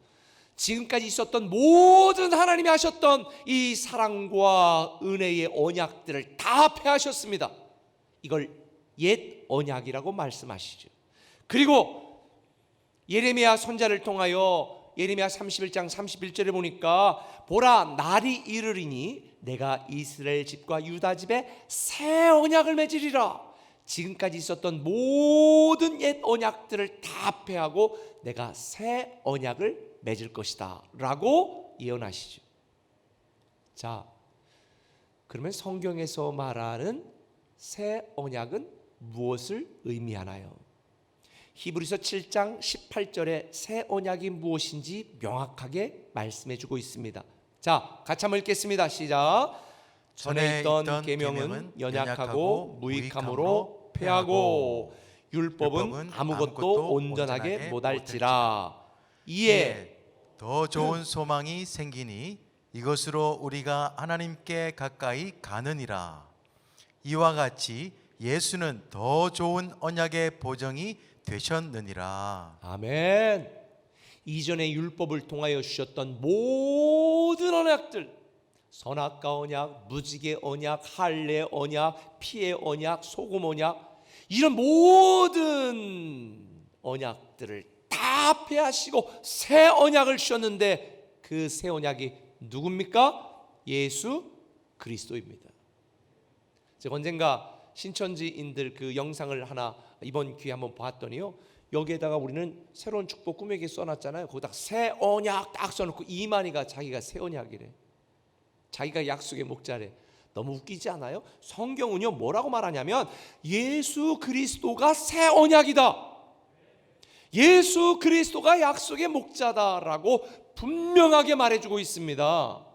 지금까지 있었던 모든 하나님이 하셨던 이 사랑과 은혜의 언약들을 다 폐하셨습니다. 이걸 옛 언약이라고 말씀하시죠. 그리고 예레미야 선지자를 통하여 예레미야 31장 31절에 보니까 보라 날이 이르리니 내가 이스라엘 집과 유다 집에 새 언약을 맺으리라. 지금까지 있었던 모든 옛 언약들을 다 폐하고 내가 새 언약을 맺을 것이다 라고 예언하시죠. 자, 그러면 성경에서 말하는 새 언약은 무엇을 의미하나요? 히브리서 7장 18절에 새 언약이 무엇인지 명확하게 말씀해 주고 있습니다. 자, 같이 한번 읽겠습니다. 시작. 전에 있던 계명은 연약하고 무익함으로 폐하고 율법은 아무것도 온전하게 못할지라. 이에 더 좋은 소망이 생기니 이것으로 우리가 하나님께 가까이 가느니라. 이와 같이 예수는 더 좋은 언약의 보정이 되셨느니라. 아멘. 이전에 율법을 통하여 주셨던 모든 언약들, 선악과 언약, 무지개 언약, 할례 언약, 피의 언약, 소금 언약, 이런 모든 언약들을 다 폐하시고 새 언약을 주셨는데 그 새 언약이 누굽니까? 예수 그리스도입니다. 제가 언젠가 신천지인들 그 영상을 하나 이번 기회에 한번 봤더니요, 여기에다가 우리는 새로운 축복 꿈에게 써놨잖아요. 거기다 새 언약 딱 써놓고 이만희가 자기가 새 언약이래. 자기가 약속의 목자래. 너무 웃기지 않아요? 성경은요 뭐라고 말하냐면 예수 그리스도가 새 언약이다, 예수 그리스도가 약속의 목자다라고 분명하게 말해주고 있습니다.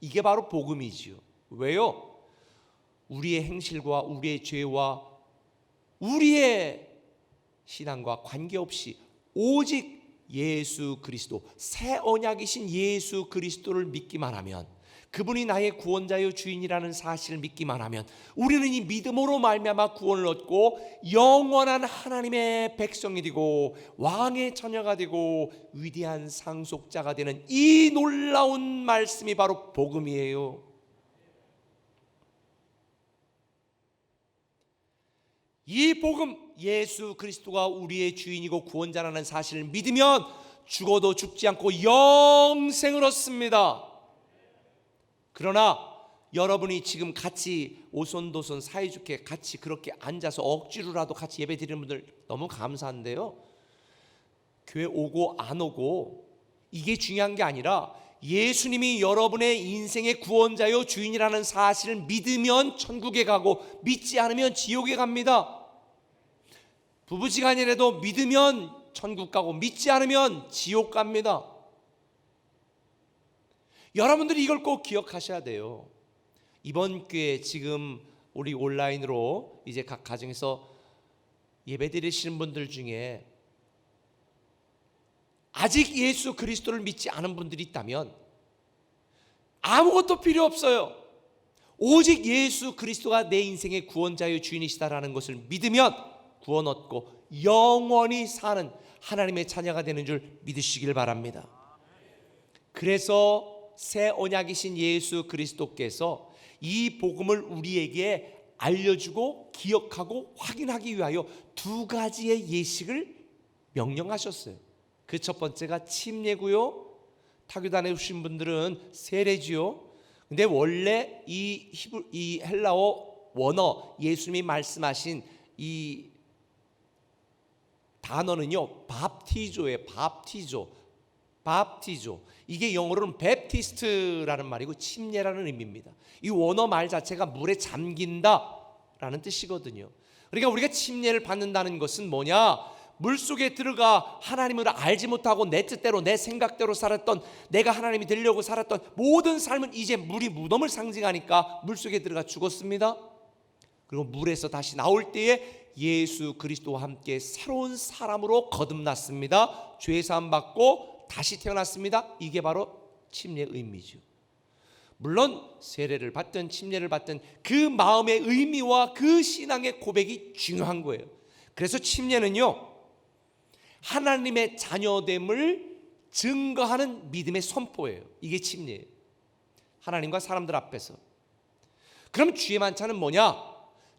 이게 바로 복음이지요. 왜요? 우리의 행실과 우리의 죄와 우리의 신앙과 관계없이 오직 예수 그리스도, 새 언약이신 예수 그리스도를 믿기만 하면, 그분이 나의 구원자요 주인이라는 사실을 믿기만 하면 우리는 이 믿음으로 말미암아 구원을 얻고 영원한 하나님의 백성이 되고 왕의 자녀가 되고 위대한 상속자가 되는 이 놀라운 말씀이 바로 복음이에요. 이 복음, 예수 그리스도가 우리의 주인이고 구원자라는 사실을 믿으면 죽어도 죽지 않고 영생을 얻습니다. 그러나 여러분이 지금 같이 오손도손 사이좋게 같이 그렇게 앉아서 억지로라도 같이 예배 드리는 분들 너무 감사한데요, 교회 오고 안 오고 이게 중요한 게 아니라 예수님이 여러분의 인생의 구원자요 주인이라는 사실을 믿으면 천국에 가고 믿지 않으면 지옥에 갑니다. 부부지간이라도 믿으면 천국 가고 믿지 않으면 지옥 갑니다. 여러분들이 이걸 꼭 기억하셔야 돼요. 이번 기회에 지금 우리 온라인으로 이제 각 가정에서 예배 드리시는 분들 중에 아직 예수 그리스도를 믿지 않은 분들이 있다면 아무것도 필요 없어요. 오직 예수 그리스도가 내 인생의 구원자요 주인이시다라는 것을 믿으면 구원 얻고 영원히 사는 하나님의 자녀가 되는 줄 믿으시길 바랍니다. 그래서 새 언약이신 예수 그리스도께서 이 복음을 우리에게 알려주고 기억하고 확인하기 위하여 두 가지의 예식을 명령하셨어요. 그 첫 번째가 침례고요, 타교단에 오신 분들은 세례지요. 근데 원래 이 헬라어 원어 예수님이 말씀하신 이 단어는요 밥티조예요. 밥티조. 이게 영어로는 베프티스트라는 말이고 침례라는 의미입니다. 이 원어 말 자체가 물에 잠긴다라는 뜻이거든요. 그러니까 우리가 침례를 받는다는 것은 뭐냐? 물속에 들어가 하나님을 알지 못하고 내 뜻대로 내 생각대로 살았던, 내가 하나님이 되려고 살았던 모든 삶은 이제 물이 무덤을 상징하니까 물속에 들어가 죽었습니다. 그리고 물에서 다시 나올 때에 예수 그리스도와 함께 새로운 사람으로 거듭났습니다. 죄 사함 받고 다시 태어났습니다. 이게 바로 침례의 의미죠. 물론 세례를 받든 침례를 받든 그 마음의 의미와 그 신앙의 고백이 중요한 거예요. 그래서 침례는요 하나님의 자녀됨을 증거하는 믿음의 선포예요. 이게 침례예요. 하나님과 사람들 앞에서. 그럼 주의 만찬은 뭐냐?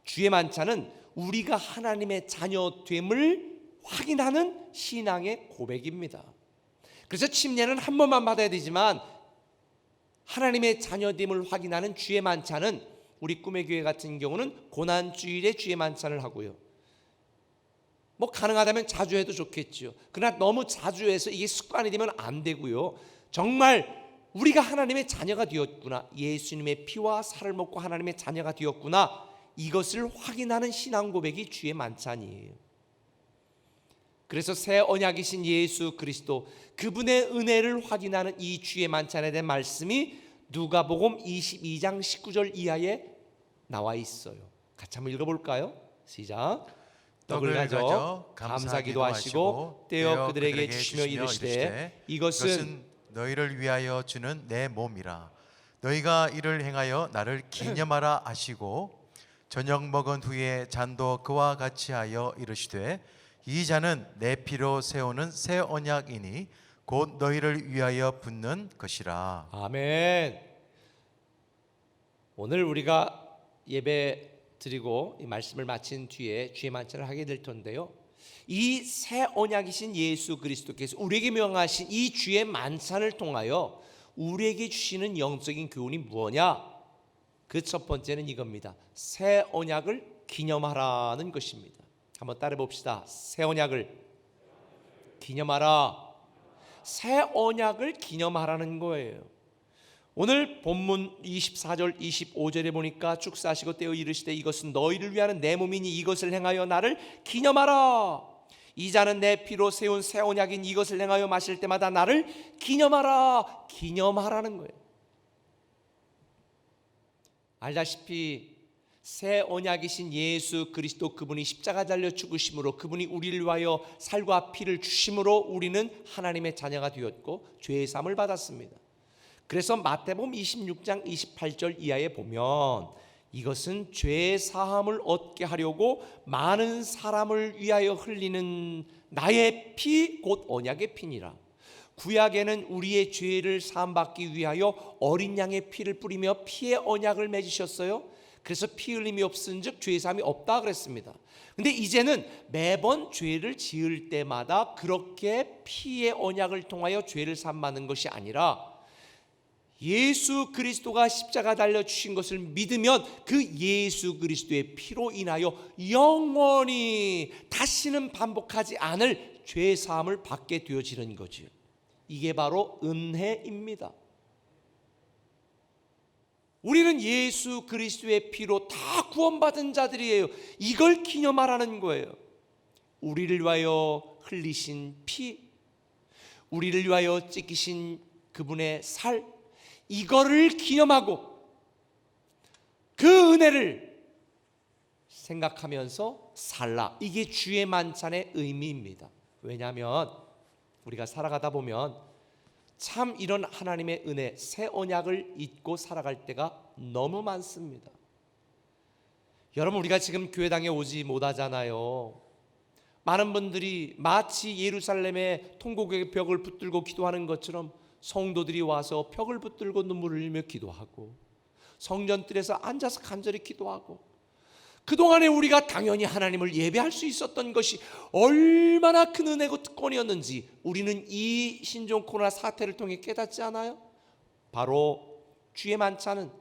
주의 만찬은 우리가 하나님의 자녀됨을 확인하는 신앙의 고백입니다. 그래서 침례는 한 번만 받아야 되지만 하나님의 자녀됨을 확인하는 주의 만찬은 우리 꿈의 교회 같은 경우는 고난주일에 주의 만찬을 하고요. 뭐 가능하다면 자주 해도 좋겠죠. 그러나 너무 자주 해서 이게 습관이 되면 안 되고요. 정말 우리가 하나님의 자녀가 되었구나, 예수님의 피와 살을 먹고 하나님의 자녀가 되었구나, 이것을 확인하는 신앙 고백이 주의 만찬이에요. 그래서 새 언약이신 예수 그리스도, 그분의 은혜를 확인하는 이 주의 만찬에 대한 말씀이 누가복음 22장 19절 이하에 나와 있어요. 같이 한번 읽어볼까요? 시작. 떡을 가져 감사기도 하시고 떼어 그들에게 주시며 이르시되 이것은 너희를 위하여 주는 내 몸이라. 너희가 이를 행하여 나를 기념하라 하시고 저녁 먹은 후에 잔도 그와 같이 하여 이르시되 이 잔은 내 피로 세우는 새 언약이니 곧 너희를 위하여 붓는 것이라. 아멘. 오늘 우리가 예배 드리고 이 말씀을 마친 뒤에 주의 만찬을 하게 될 텐데요, 이 새 언약이신 예수 그리스도께서 우리에게 명하신 이 주의 만찬을 통하여 우리에게 주시는 영적인 교훈이 무엇이냐? 그 첫 번째는 이겁니다. 새 언약을 기념하라는 것입니다. 한번 따라 봅시다. 새 언약을 기념하라. 새 언약을 기념하라는 거예요. 오늘 본문 24절 25절에 보니까 축사하시고 떼어 이르시되 이것은 너희를 위하는 내 몸이니 이것을 행하여 나를 기념하라. 이 잔은 내 피로 세운 새 언약인 이것을 행하여 마실 때마다 나를 기념하라. 기념하라는 거예요. 알다시피 새 언약이신 예수 그리스도, 그분이 십자가 달려 죽으심으로, 그분이 우리를 위하여 살과 피를 주심으로 우리는 하나님의 자녀가 되었고 죄의 사함을 받았습니다. 그래서 마태복음 26장 28절 이하에 보면 이것은 죄의 사함을 얻게 하려고 많은 사람을 위하여 흘리는 나의 피 곧 언약의 피니라. 구약에는 우리의 죄를 사함받기 위하여 어린 양의 피를 뿌리며 피의 언약을 맺으셨어요. 그래서 피 흘림이 없은즉 죄 사함이 없다 그랬습니다. 근데 이제는 매번 죄를 지을 때마다 그렇게 피의 언약을 통하여 죄를 사함받는 것이 아니라 예수 그리스도가 십자가 달려 주신 것을 믿으면 그 예수 그리스도의 피로 인하여 영원히 다시는 반복하지 않을 죄 사함을 받게 되어지는 거지요. 이게 바로 은혜입니다. 우리는 예수 그리스도의 피로 다 구원받은 자들이에요. 이걸 기념하라는 거예요. 우리를 위하여 흘리신 피, 우리를 위하여 찢기신 그분의 살, 이거를 기념하고 그 은혜를 생각하면서 살라. 이게 주의 만찬의 의미입니다. 왜냐하면 우리가 살아가다 보면 참 이런 하나님의 은혜, 새 언약을 잊고 살아갈 때가 너무 많습니다. 여러분, 우리가 지금 교회당에 오지 못하잖아요. 많은 분들이 마치 예루살렘의 통곡의 벽을 붙들고 기도하는 것처럼 성도들이 와서 벽을 붙들고 눈물을 흘리며 기도하고 성전뜰에서 앉아서 간절히 기도하고, 그동안에 우리가 당연히 하나님을 예배할 수 있었던 것이 얼마나 큰 은혜고 특권이었는지 우리는 이 신종 코로나 사태를 통해 깨닫지 않아요? 바로 주의 만찬은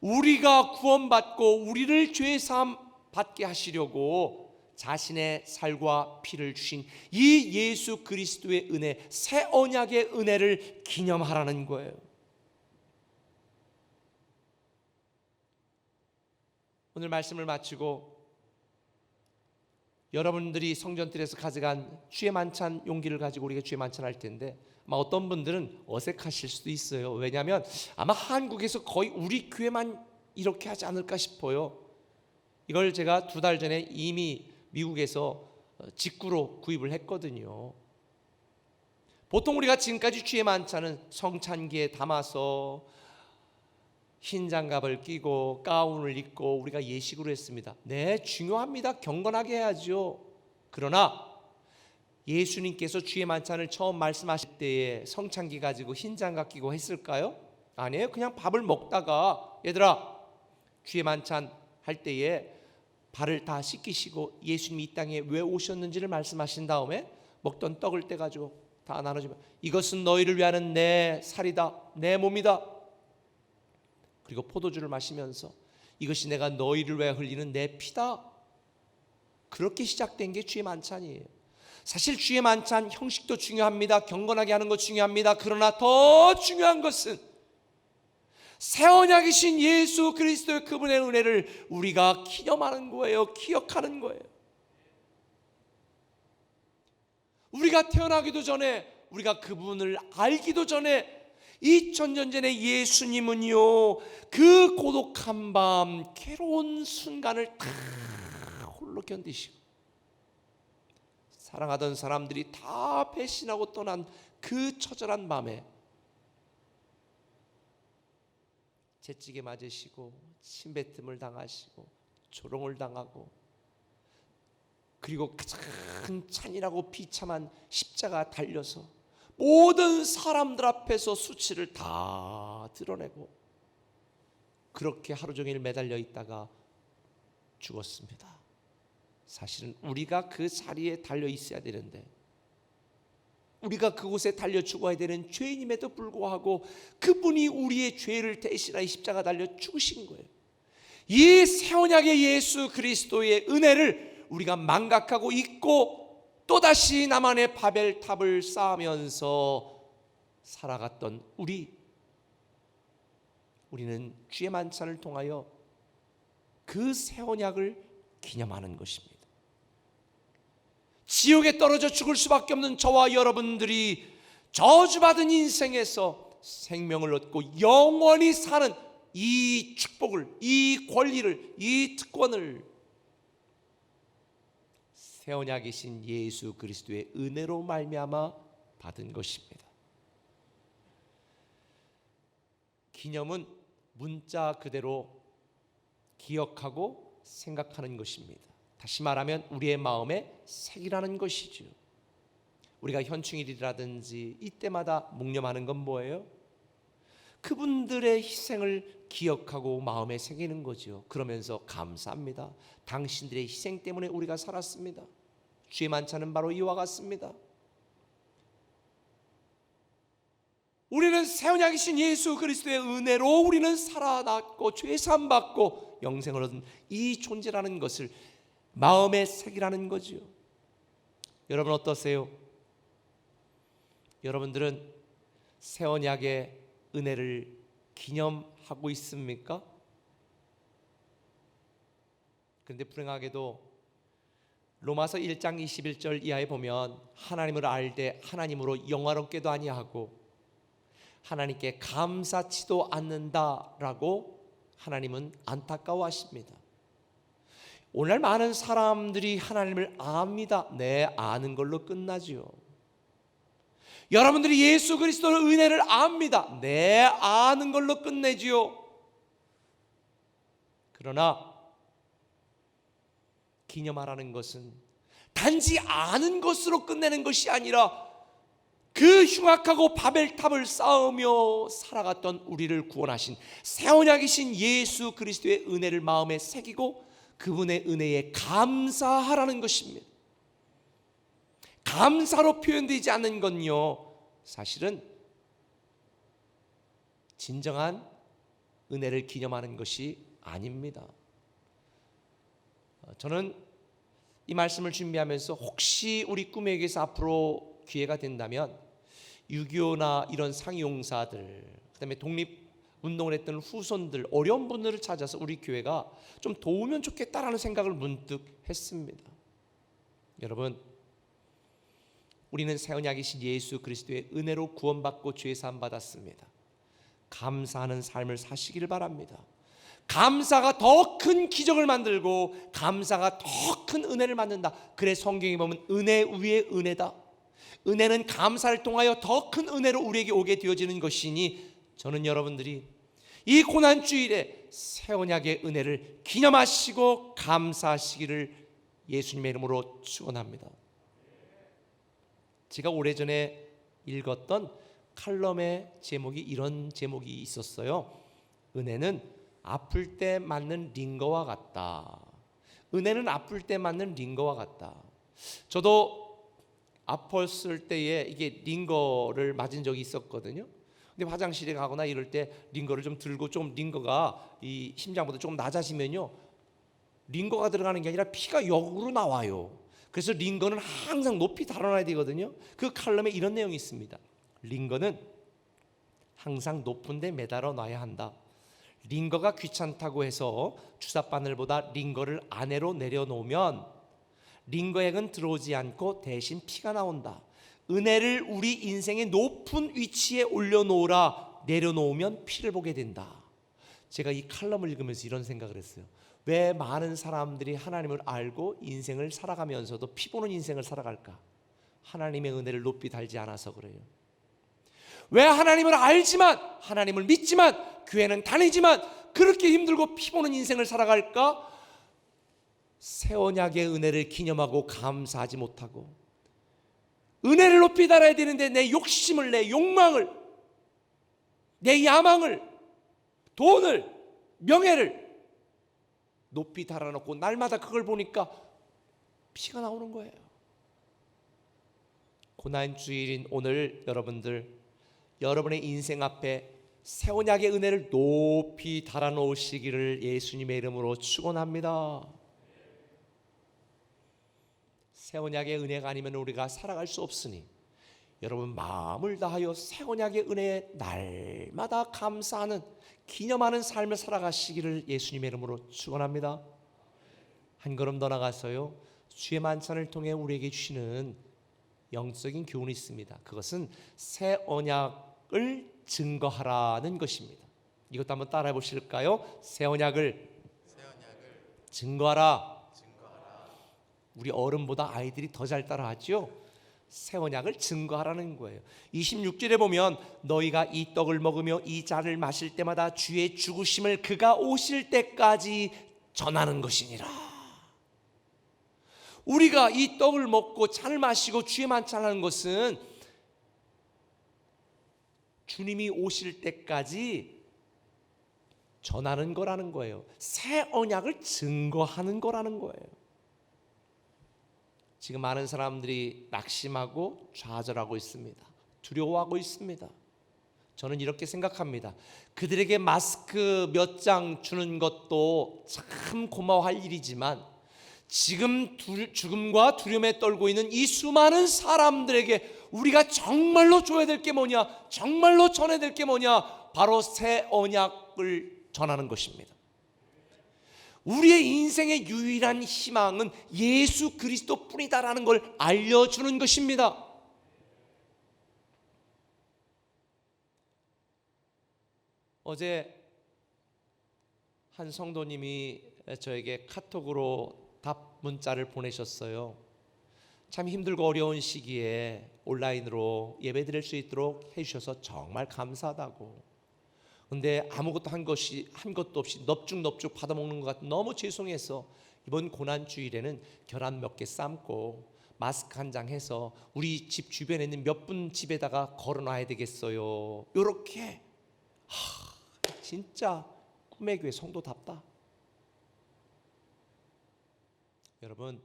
우리가 구원받고 우리를 죄 사함 받게 하시려고 자신의 살과 피를 주신 이 예수 그리스도의 은혜, 새 언약의 은혜를 기념하라는 거예요. 오늘 말씀을 마치고 여러분들이 성전뜰에서 가져간 주의 만찬 용기를 가지고 우리가 주의 만찬 할 텐데, 아마 어떤 분들은 어색하실 수도 있어요. 왜냐하면 아마 한국에서 거의 우리 교회만 이렇게 하지 않을까 싶어요. 이걸 제가 2달 전에 이미 미국에서 직구로 구입을 했거든요. 보통 우리가 지금까지 주의 만찬은 성찬기에 담아서 흰 장갑을 끼고 가운을 입고 우리가 예식으로 했습니다. 네, 중요합니다. 경건하게 해야죠. 그러나 예수님께서 주의 만찬을 처음 말씀하실 때에 성찬기 가지고 흰 장갑 끼고 했을까요? 아니에요. 그냥 밥을 먹다가 얘들아 주의 만찬 할 때에 발을 다 씻기시고 예수님이 이 땅에 왜 오셨는지를 말씀하신 다음에 먹던 떡을 떼가지고 다 나눠주면 이것은 너희를 위하는 내 살이다, 내 몸이다. 그리고 포도주를 마시면서 이것이 내가 너희를 위해 흘리는 내 피다. 그렇게 시작된 게 주의 만찬이에요. 사실 주의 만찬 형식도 중요합니다. 경건하게 하는 것 중요합니다. 그러나 더 중요한 것은 새 언약이신 예수 그리스도의 그분의 은혜를 우리가 기념하는 거예요. 기억하는 거예요. 우리가 태어나기도 전에, 우리가 그분을 알기도 전에 2000년 전에 예수님은요, 그 고독한 밤, 괴로운 순간을 다 홀로 견디시고 사랑하던 사람들이 다 배신하고 떠난 그 처절한 밤에 채찍에 맞으시고 침뱉음을 당하시고 조롱을 당하고, 그리고 가장 잔인하고 비참한 십자가 달려서 모든 사람들 앞에서 수치를 다 드러내고 그렇게 하루 종일 매달려 있다가 죽었습니다. 사실은 우리가 그 자리에 달려 있어야 되는데, 우리가 그곳에 달려 죽어야 되는 죄인임에도 불구하고 그분이 우리의 죄를 대신하여 십자가 달려 죽으신 거예요. 이 새 언약의 예수 그리스도의 은혜를 우리가 망각하고 잊고 또다시 나만의 바벨탑을 쌓으면서 살아갔던 우리는 주의 만찬을 통하여 그 새 언약을 기념하는 것입니다. 지옥에 떨어져 죽을 수밖에 없는 저와 여러분들이 저주받은 인생에서 생명을 얻고 영원히 사는 이 축복을, 이 권리를, 이 특권을 새 언약이신 예수 그리스도의 은혜로 말미암아 받은 것입니다. 기념은 문자 그대로 기억하고 생각하는 것입니다. 다시 말하면 우리의 마음에 새기라는 것이죠. 우리가 현충일이라든지 이때마다 묵념하는 건 뭐예요? 그 그분들의 희생을 기억하고 마음에 새기는 거죠. 그러면서 감사합니다. 당신들의 희생 때문에 우리가 살았습니다. 주의 만찬은 바로 이와 같습니다. 우리는 새 언약이신 예수 그리스도의 은혜로 우리는 살아났고 죄 사함 받고 영생을 얻은 이 존재라는 것을 마음에 새기라는 거죠. 여러분 어떠세요? 여러분들은 새 언약의 은혜를 기념하고 있습니까? 그런데 불행하게도 로마서 1장 21절 이하에 보면 하나님을 알되 하나님으로 영화롭게도 아니하고 하나님께 감사치도 않는다라고 하나님은 안타까워하십니다. 오늘날 많은 사람들이 하나님을 압니다. 네, 아는 걸로 끝나지요. 여러분들이 예수 그리스도의 은혜를 압니다. 네, 아는 걸로 끝내지요. 그러나 기념하라는 것은 단지 아는 것으로 끝내는 것이 아니라 그 흉악하고 바벨탑을 쌓으며 살아갔던 우리를 구원하신 새 언약이신 예수 그리스도의 은혜를 마음에 새기고 그분의 은혜에 감사하라는 것입니다. 감사로 표현되지 않는 건요, 사실은 진정한 은혜를 기념하는 것이 아닙니다. 저는 이 말씀을 준비하면서 혹시 우리 꿈의 교회에서 앞으로 기회가 된다면 6.25나 이런 상용사들, 그다음에 독립운동을 했던 후손들, 어려운 분들을 찾아서 우리 교회가 좀 도우면 좋겠다라는 생각을 문득 했습니다. 여러분, 우리는 새 언약이신 예수 그리스도의 은혜로 구원받고 죄 사함 받았습니다. 감사하는 삶을 사시기를 바랍니다. 감사가 더 큰 기적을 만들고 감사가 더 큰 은혜를 만든다. 그래 성경에 보면 은혜 위에 은혜다. 은혜는 감사를 통하여 더 큰 은혜로 우리에게 오게 되어지는 것이니 저는 여러분들이 이 고난주일에 새 언약의 은혜를 기념하시고 감사하시기를 예수님의 이름으로 축원합니다. 제가 오래전에 읽었던 칼럼의 제목이 이런 제목이 있었어요. 은혜는 아플 때 맞는 링거와 같다. 은혜는 아플 때 맞는 링거와 같다. 저도 아팠을 때에 이게 링거를 맞은 적이 있었거든요. 근데 화장실에 가거나 이럴 때 링거를 좀 들고 좀 링거가 이 심장보다 조금 낮아지면요, 링거가 들어가는 게 아니라 피가 역으로 나와요. 그래서 링거는 항상 높이 달아놔야 되거든요. 그 칼럼에 이런 내용이 있습니다. 링거는 항상 높은 데 매달아 놔야 한다. 링거가 귀찮다고 해서 주사바늘보다 링거를 아래로 내려놓으면 링거액은 들어오지 않고 대신 피가 나온다. 은혜를 우리 인생의 높은 위치에 올려놓으라. 내려놓으면 피를 보게 된다. 제가 이 칼럼을 읽으면서 이런 생각을 했어요. 왜 많은 사람들이 하나님을 알고 인생을 살아가면서도 피 보는 인생을 살아갈까? 하나님의 은혜를 높이 달지 않아서 그래요. 왜 하나님을 알지만, 하나님을 믿지만, 교회는 다니지만 그렇게 힘들고 피 보는 인생을 살아갈까? 새 언약의 은혜를 기념하고 감사하지 못하고 은혜를 높이 달아야 되는데 내 욕심을, 내 욕망을, 내 야망을, 돈을, 명예를 높이 달아놓고 날마다 그걸 보니까 피가 나오는 거예요. 고난주일인 오늘 여러분의 인생 앞에 새 언약의 은혜를 높이 달아놓으시기를 예수님의 이름으로 축원합니다. 새 언약의 은혜가 아니면 우리가 살아갈 수 없으니 여러분 마음을 다하여 새 언약의 은혜에 날마다 감사하는, 기념하는 삶을 살아가시기를 예수님의 이름으로 축원합니다. 한 걸음 더 나가서요, 주의 만찬을 통해 우리에게 주시는 영적인 교훈이 있습니다. 그것은 새 언약을 증거하라는 것입니다. 이것도 한번 따라해 보실까요? 새 언약을 증거하라. 우리 어른보다 아이들이 더 잘 따라하죠. 새 언약을 증거하라는 거예요. 26절에 보면 너희가 이 떡을 먹으며 이 잔을 마실 때마다 주의 죽으심을 그가 오실 때까지 전하는 것이니라. 우리가 이 떡을 먹고 잔을 마시고 주의 만찬하는 것은 주님이 오실 때까지 전하는 거라는 거예요. 새 언약을 증거하는 거라는 거예요. 지금 많은 사람들이 낙심하고 좌절하고 있습니다. 두려워하고 있습니다. 저는 이렇게 생각합니다. 그들에게 마스크 몇 장 주는 것도 참 고마워할 일이지만 지금 죽음과 두려움에 떨고 있는 이 수많은 사람들에게 우리가 정말로 줘야 될 게 뭐냐, 정말로 전해야 될 게 뭐냐, 바로 새 언약을 전하는 것입니다. 우리의 인생의 유일한 희망은 예수 그리스도뿐이다라는 걸 알려주는 것입니다. 어제 한 성도님이 저에게 카톡으로 답 문자를 보내셨어요. 참 힘들고 어려운 시기에 온라인으로 예배드릴 수 있도록 해주셔서 정말 감사하다고. 근데 아무것도 한 것도 없이 넙죽넙죽 받아먹는 것 같아 너무 죄송해서 이번 고난 주일에는 계란 몇 개 삶고 마스크 한 장 해서 우리 집 주변에 있는 몇 분 집에다가 걸어놔야 되겠어요. 요렇게. 진짜 꿈의 교회 성도답다. 여러분,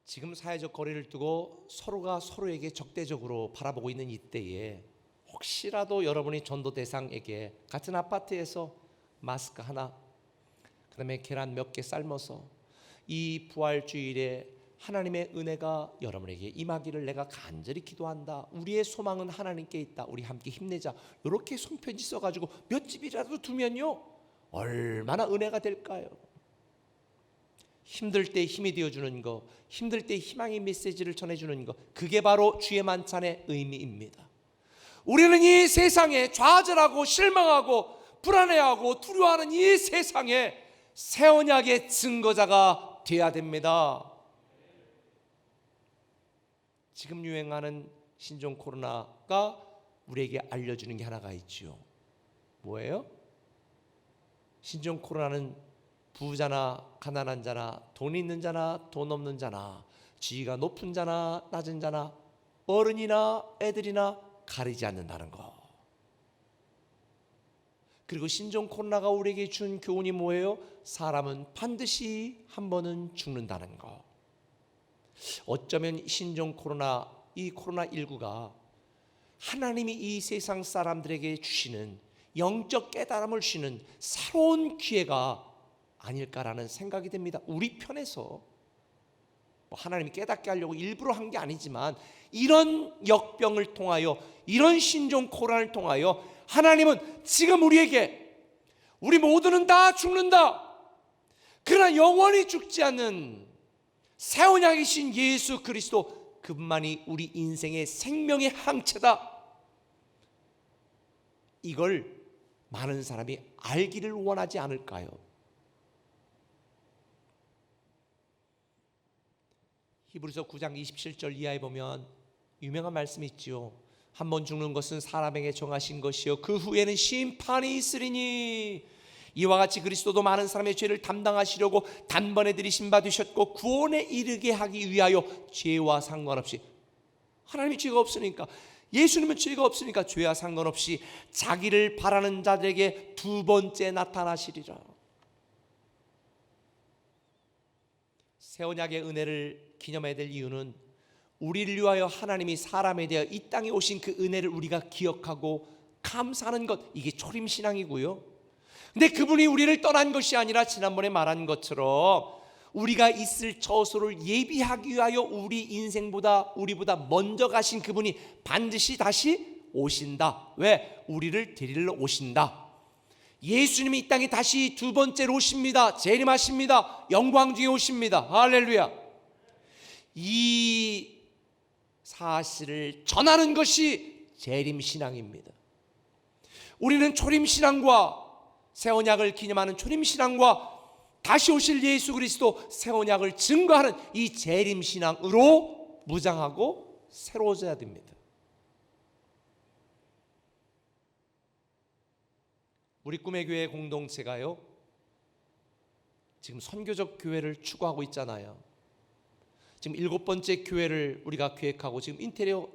지금 사회적 거리를 두고 서로가 서로에게 적대적으로 바라보고 있는 이때에 혹시라도 여러분이 전도 대상에게 같은 아파트에서 마스크 하나, 그다음에 계란 몇 개 삶아서 이 부활주일에 하나님의 은혜가 여러분에게 임하기를 내가 간절히 기도한다. 우리의 소망은 하나님께 있다. 우리 함께 힘내자. 이렇게 손편지 써가지고 몇 집이라도 두면요 얼마나 은혜가 될까요? 힘들 때 힘이 되어주는 거, 힘들 때 희망의 메시지를 전해주는 거, 그게 바로 주의 만찬의 의미입니다. 우리는 이 세상에 좌절하고 실망하고 불안해하고 두려워하는 이 세상에 새 언약의 증거자가 되어야 됩니다. 지금 유행하는 신종 코로나가 우리에게 알려주는 게 하나가 있죠. 뭐예요? 신종 코로나는 부자나 가난한 자나 돈 있는 자나 돈 없는 자나 지위가 높은 자나 낮은 자나 어른이나 애들이나 가리지 않는다는 거. 그리고 신종 코로나가 우리에게 준 교훈이 뭐예요? 사람은 반드시 한 번은 죽는다는 거. 어쩌면 신종 코로나, 이 코로나19가 하나님이 이 세상 사람들에게 주시는 영적 깨달음을 주시는 새로운 기회가 아닐까라는 생각이 됩니다. 우리 편에서 하나님이 깨닫게 하려고 일부러 한 게 아니지만 이런 역병을 통하여, 이런 신종 코로나를 통하여 하나님은 지금 우리에게 우리 모두는 다 죽는다, 그러나 영원히 죽지 않는 새 언약이신 예수 그리스도, 그분만이 우리 인생의 생명의 항체다, 이걸 많은 사람이 알기를 원하지 않을까요? 히브리서 9장 27절 이하에 보면 유명한 말씀이 있죠. 한 번 죽는 것은 사람에게 정하신 것이요 그 후에는 심판이 있으리니 이와 같이 그리스도도 많은 사람의 죄를 담당하시려고 단번에 들이심 받으셨고 구원에 이르게 하기 위하여 죄와 상관없이, 하나님이 죄가 없으니까, 예수님은 죄가 없으니까 죄와 상관없이 자기를 바라는 자들에게 두 번째 나타나시리라. 새 언약의 은혜를 기념해야 될 이유는 우리를 위하여 하나님이 사람에 대하여 이 땅에 오신 그 은혜를 우리가 기억하고 감사하는 것, 이게 초림신앙이고요. 근데 그분이 우리를 떠난 것이 아니라 지난번에 말한 것처럼 우리가 있을 처소를 예비하기 위하여 우리 인생보다, 우리보다 먼저 가신 그분이 반드시 다시 오신다. 왜? 우리를 데리러 오신다. 예수님이 이 땅에 다시 두 번째로 오십니다. 재림하십니다. 영광 중에 오십니다. 할렐루야. 이 사실을 전하는 것이 재림신앙입니다. 우리는 초림신앙과 새 언약을 기념하는 초림신앙과 다시 오실 예수 그리스도 새 언약을 증거하는 이 재림신앙으로 무장하고 새로워져야 됩니다. 우리 꿈의 교회 공동체가요, 지금 선교적 교회를 추구하고 있잖아요. 지금 7번째 교회를 우리가 계획하고 지금 인테리어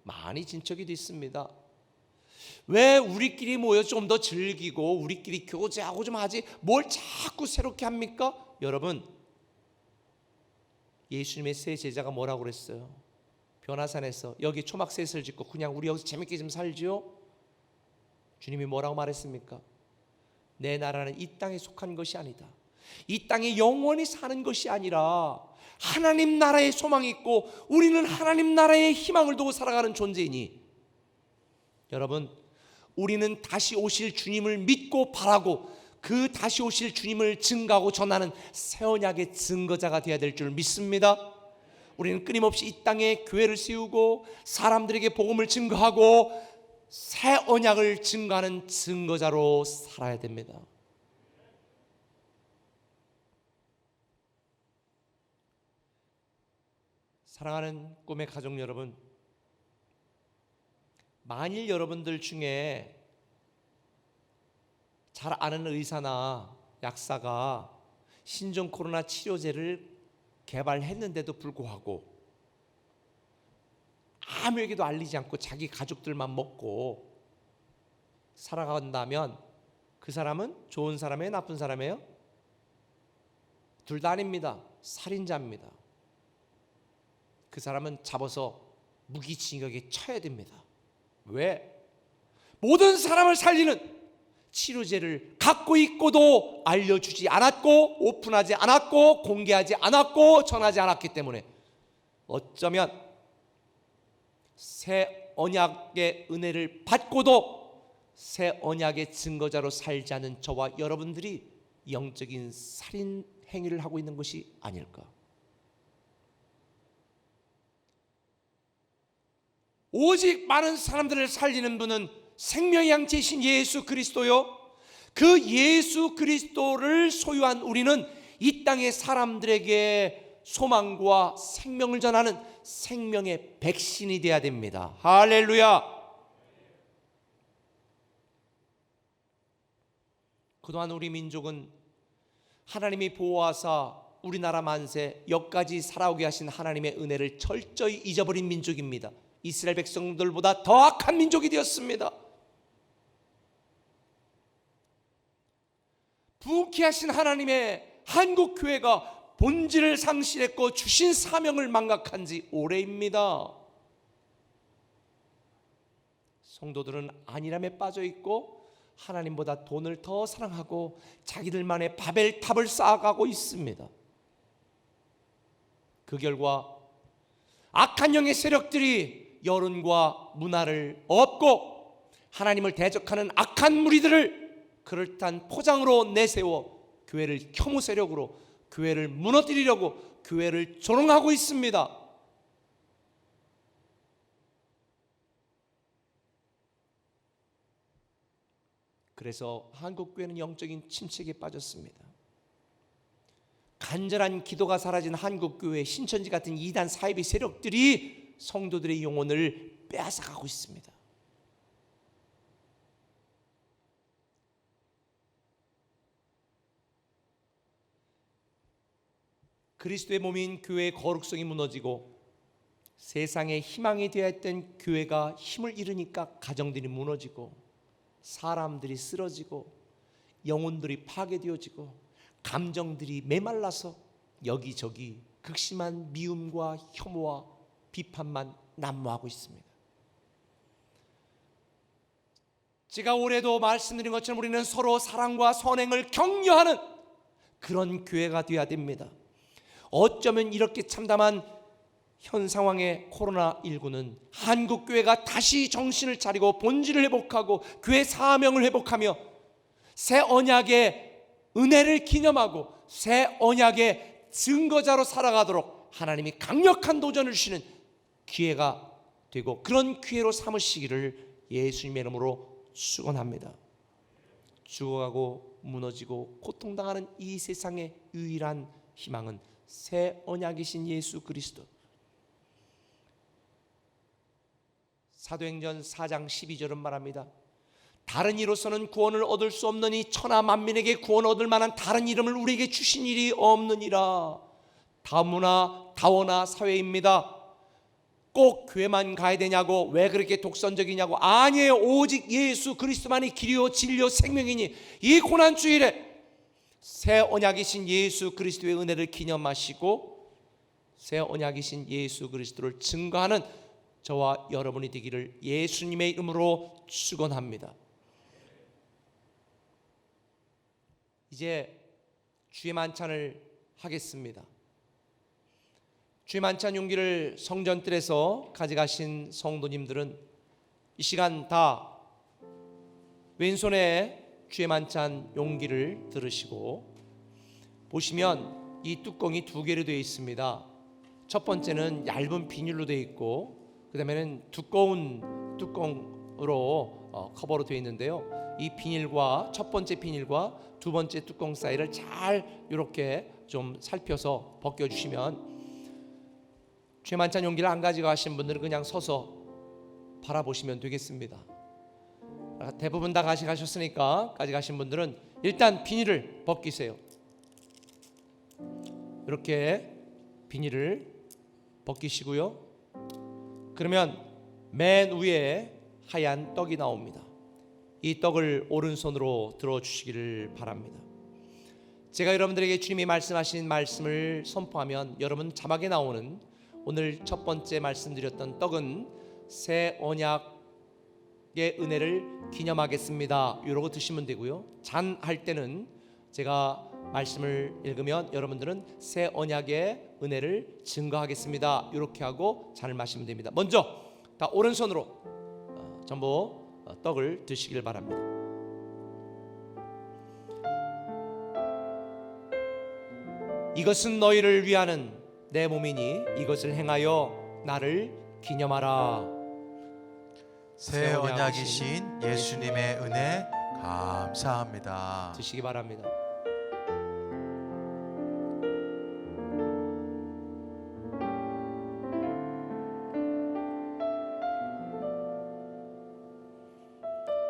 많이 진척이 됐습니다. 왜 우리끼리 모여 좀 더 즐기고 우리끼리 교제하고 좀 하지 뭘 자꾸 새롭게 합니까? 여러분, 예수님의 세 제자가 뭐라고 그랬어요? 변화산에서 여기 초막셋을 짓고 그냥 우리 여기서 재밌게 좀 살지요? 주님이 뭐라고 말했습니까? 내 나라는 이 땅에 속한 것이 아니다. 이 땅에 영원히 사는 것이 아니라 하나님 나라에 소망이 있고 우리는 하나님 나라에 희망을 두고 살아가는 존재이니, 여러분, 우리는 다시 오실 주님을 믿고 바라고 그 다시 오실 주님을 증거하고 전하는 새 언약의 증거자가 되어야 될 줄 믿습니다. 우리는 끊임없이 이 땅에 교회를 세우고 사람들에게 복음을 증거하고 새 언약을 증거하는 증거자로 살아야 됩니다. 사랑하는 꿈의 가족 여러분, 만일 여러분들 중에 잘 아는 의사나 약사가 신종 코로나 치료제를 개발했는데도 불구하고 아무에게도 알리지 않고 자기 가족들만 먹고 살아간다면 그 사람은 좋은 사람이에요? 나쁜 사람이에요? 둘 다 아닙니다. 살인자입니다. 그 사람은 잡아서 무기징역에 쳐야 됩니다. 왜? 모든 사람을 살리는 치료제를 갖고 있고도 알려주지 않았고 오픈하지 않았고 공개하지 않았고 전하지 않았기 때문에 어쩌면 새 언약의 은혜를 받고도 새 언약의 증거자로 살지 않은 저와 여러분들이 영적인 살인 행위를 하고 있는 것이 아닐까. 오직 많은 사람들을 살리는 분은 생명의 양체이신 예수 그리스도요. 그 예수 그리스도를 소유한 우리는 이 땅의 사람들에게 소망과 생명을 전하는 생명의 백신이 되어야 됩니다. 할렐루야. 그동안 우리 민족은 하나님이 보호하사 우리나라 만세 여기까지 살아오게 하신 하나님의 은혜를 철저히 잊어버린 민족입니다. 이스라엘 백성들보다 더 악한 민족이 되었습니다. 부귀하신 하나님의 한국교회가 본질을 상실했고 주신 사명을 망각한 지 오래입니다. 성도들은 안일함에 빠져있고 하나님보다 돈을 더 사랑하고 자기들만의 바벨탑을 쌓아가고 있습니다. 그 결과 악한 영의 세력들이 여론과 문화를 업고 하나님을 대적하는 악한 무리들을 그럴듯한 포장으로 내세워 교회를 혐오 세력으로 교회를 무너뜨리려고 교회를 조롱하고 있습니다. 그래서 한국교회는 영적인 침체기에 빠졌습니다. 간절한 기도가 사라진 한국교회 신천지 같은 이단 사이비 세력들이 성도들의 영혼을 빼앗아가고 있습니다. 그리스도의 몸인 교회의 거룩성이 무너지고 세상의 희망이 되어야 했던 교회가 힘을 잃으니까 가정들이 무너지고 사람들이 쓰러지고 영혼들이 파괴되어지고 감정들이 메말라서 여기저기 극심한 미움과 혐오와 비판만 난무하고 있습니다. 제가 올해도 말씀드린 것처럼 우리는 서로 사랑과 선행을 격려하는 그런 교회가 되어야 됩니다. 어쩌면 이렇게 참담한 현 상황의 코로나19는 한국교회가 다시 정신을 차리고 본질을 회복하고 교회 사명을 회복하며 새 언약의 은혜를 기념하고 새 언약의 증거자로 살아가도록 하나님이 강력한 도전을 주시는 기회가 되고 그런 기회로 삼으시기를 예수님의 이름으로 축원합니다. 죽어가고 무너지고 고통당하는 이 세상의 유일한 희망은 새 언약이신 예수 그리스도. 사도행전 4장 12절은 말합니다. 다른 이로서는 구원을 얻을 수 없느니 천하 만민에게 구원 얻을 만한 다른 이름을 우리에게 주신 일이 없느니라. 다문화 다원화 사회입니다. 꼭 교회만 가야 되냐고, 왜 그렇게 독선적이냐고. 아니에요. 오직 예수 그리스도만이 길이요 진리요 생명이니 이 고난 주일에 새 언약이신 예수 그리스도의 은혜를 기념하시고 새 언약이신 예수 그리스도를 증거하는 저와 여러분이 되기를 예수님의 이름으로 축원합니다. 이제 주의 만찬을 하겠습니다. 주의 만찬 용기를 성전뜰에서 가져가신 성도님들은 이 시간 다 왼손에 주의 만찬 용기를 들으시고, 보시면 이 뚜껑이 두 개로 되어 있습니다. 첫 번째는 얇은 비닐로 되어 있고, 그 다음에는 두꺼운 뚜껑으로 커버로 되어 있는데요. 이 비닐과 첫 번째 비닐과 두 번째 뚜껑 사이를 잘 이렇게 좀 살펴서 벗겨주시면, 주의 만찬 용기를 안 가져가신 분들은 그냥 서서 바라보시면 되겠습니다. 대부분 다 가져가셨으니까 가져가신 분들은 일단 비닐을 벗기세요. 이렇게 비닐을 벗기시고요. 그러면 맨 위에 하얀 떡이 나옵니다. 이 떡을 오른손으로 들어주시기를 바랍니다. 제가 여러분들에게 주님이 말씀하신 말씀을 선포하면 여러분 자막에 나오는 오늘 첫 번째 말씀드렸던 떡은 새 언약의 은혜를 기념하겠습니다, 이러고 드시면 되고요. 잔 할 때는 제가 말씀을 읽으면 여러분들은 새 언약의 은혜를 증거하겠습니다, 이렇게 하고 잔을 마시면 됩니다. 먼저 다 오른손으로 전부 떡을 드시길 바랍니다. 이것은 너희를 위하는 내 몸이니 이것을 행하여 나를 기념하라. 새 언약이신 예수님의 은혜 감사합니다. 드시기 바랍니다.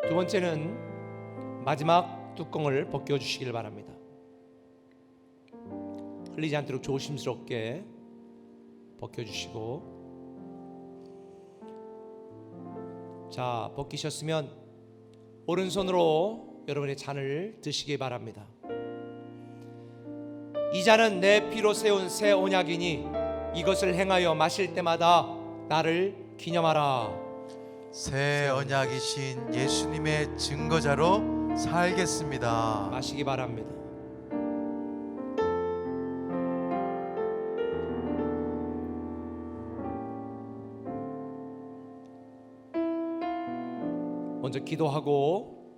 두 번째는 마지막 뚜껑을 벗겨주시길 바랍니다. 흘리지 않도록 조심스럽게 벗겨주시고, 자, 벗기셨으면 오른손으로 여러분의 잔을 드시기 바랍니다. 이 잔은 내 피로 세운 새 언약이니 이것을 행하여 마실 때마다 나를 기념하라. 새 언약이신 예수님의 증거자로 살겠습니다. 마시기 바랍니다. 먼저 기도하고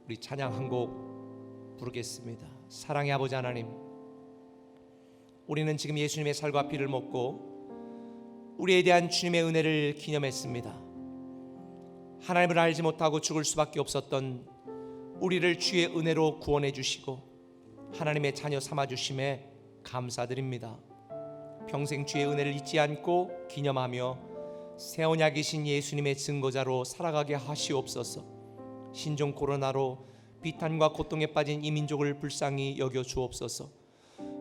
우리 찬양 한 곡 부르겠습니다. 사랑의 아버지 하나님, 우리는 지금 예수님의 살과 피를 먹고 우리에 대한 주님의 은혜를 기념했습니다. 하나님을 알지 못하고 죽을 수밖에 없었던 우리를 주의 은혜로 구원해 주시고 하나님의 자녀 삼아 주심에 감사드립니다. 평생 주의 은혜를 잊지 않고 기념하며 새 언약이신 예수님의 증거자로 살아가게 하시옵소서. 신종 코로나로 비탄과 고통에 빠진 이 민족을 불쌍히 여겨 주옵소서.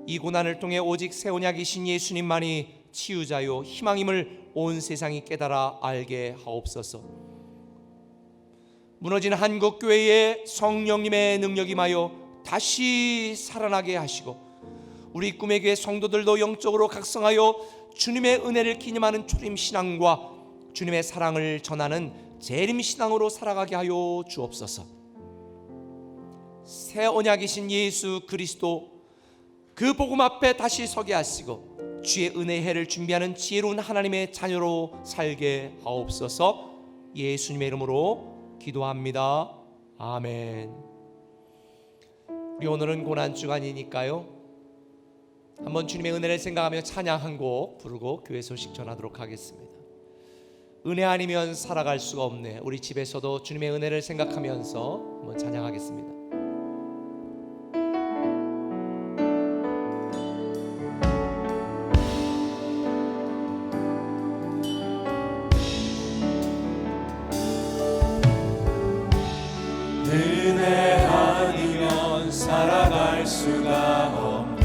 이 고난을 통해 오직 새 언약이신 예수님만이 치유자요 희망임을 온 세상이 깨달아 알게 하옵소서. 무너진 한국교회에 성령님의 능력이 임하여 다시 살아나게 하시고 우리 꿈의 교회 성도들도 영적으로 각성하여 주님의 은혜를 기념하는 초림신앙과 주님의 사랑을 전하는 재림신앙으로 살아가게 하여 주옵소서. 새 언약이신 예수 그리스도 그 복음 앞에 다시 서게 하시고 주의 은혜의 해를 준비하는 지혜로운 하나님의 자녀로 살게 하옵소서. 예수님의 이름으로 기도합니다. 아멘. 우리 오늘은 고난주간이니까요, 한번 주님의 은혜를 생각하며 찬양 한 곡 부르고 교회 소식 전하도록 하겠습니다. 은혜 아니면 살아갈 수가 없네. 우리 집에서도 주님의 은혜를 생각하면서 한번 찬양하겠습니다. 은혜 아니면 살아갈 수가 없네.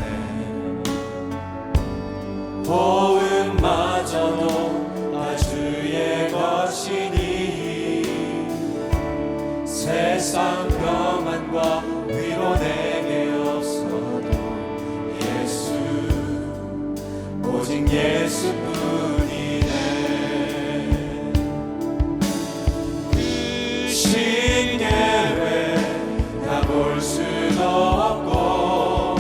도움마저도 다 세상 평안과 위로 내게 없어도 예수 오직 예수뿐이네. 그 신계획 다 볼 수도 없고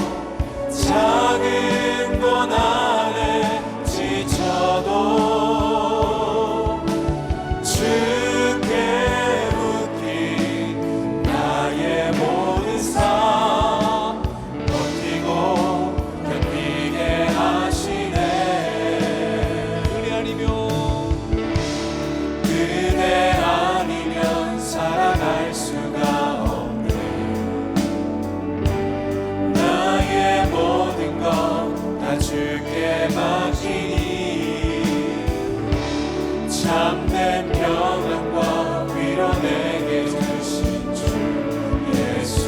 작은 고난에 지쳐도 주께 묶인 나의 모든 삶 버티고 견디게 하시네. 은혜 아니면 살아갈 수가 없네. 나의 모든 것 다 주께 맡기니 참된 평안과 위로 내게 주신 주 예수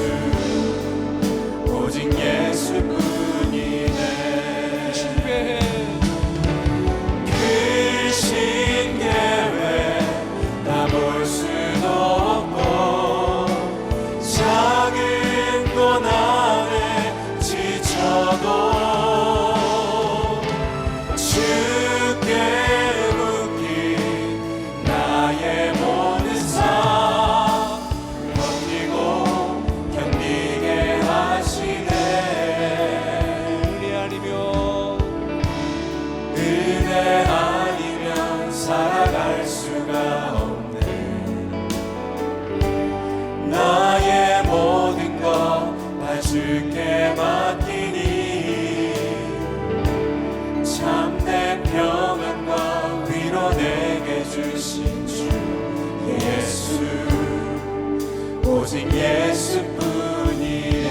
오직 예수뿐이네. 그 신계획 다 볼 수도 없고 작은 고난에 지쳐도 주께 묶인 나의 모든 삶 버티고 견디게 하시네. 은혜 아니면 살아갈 수가 없네. 나의 모든 것 다 주께 맡기니 참된 평안과 위로 내게 주신 주 예수 오직 예수뿐이네.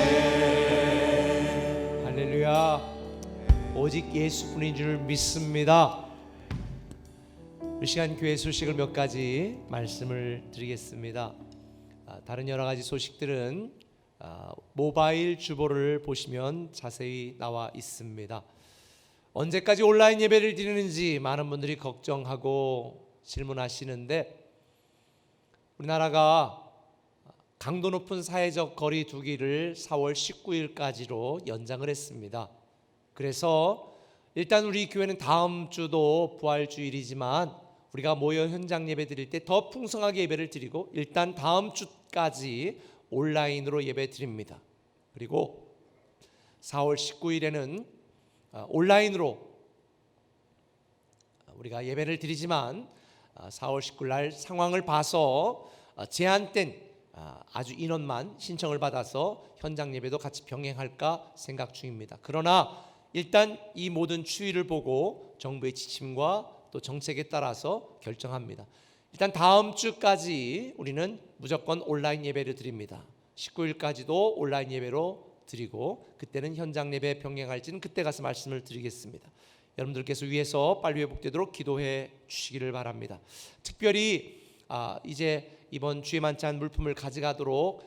할렐루야. 오직 예수뿐인 줄 믿습니다. 이 시간 교회 소식을 몇 가지 말씀을 드리겠습니다. 다른 여러 가지 소식들은 모바일 주보를 보시면 자세히 나와 있습니다. 언제까지 온라인 예배를 드리는지 많은 분들이 걱정하고 질문하시는데 우리나라가 강도 높은 사회적 거리 두기를 4월 19일까지로 연장을 했습니다. 그래서 일단 우리 교회는 다음 주도 부활주일이지만 우리가 모여 현장 예배 드릴 때 더 풍성하게 예배를 드리고 일단 다음 주까지 온라인으로 예배 드립니다. 그리고 4월 19일에는 온라인으로 우리가 예배를 드리지만 4월 19일 날 상황을 봐서 제한된 아주 인원만 신청을 받아서 현장 예배도 같이 병행할까 생각 중입니다. 그러나 일단 이 모든 추이를 보고 정부의 지침과 또 정책에 따라서 결정합니다. 일단 다음 주까지 우리는 무조건 온라인 예배를 드립니다. 19일까지도 온라인 예배로 드리고 그때는 현장 예배 병행할지는 그때 가서 말씀을 드리겠습니다. 여러분들께서 위해서 빨리 회복되도록 기도해 주시기를 바랍니다. 특별히 이제 이번 주에 만찬 물품을 가져가도록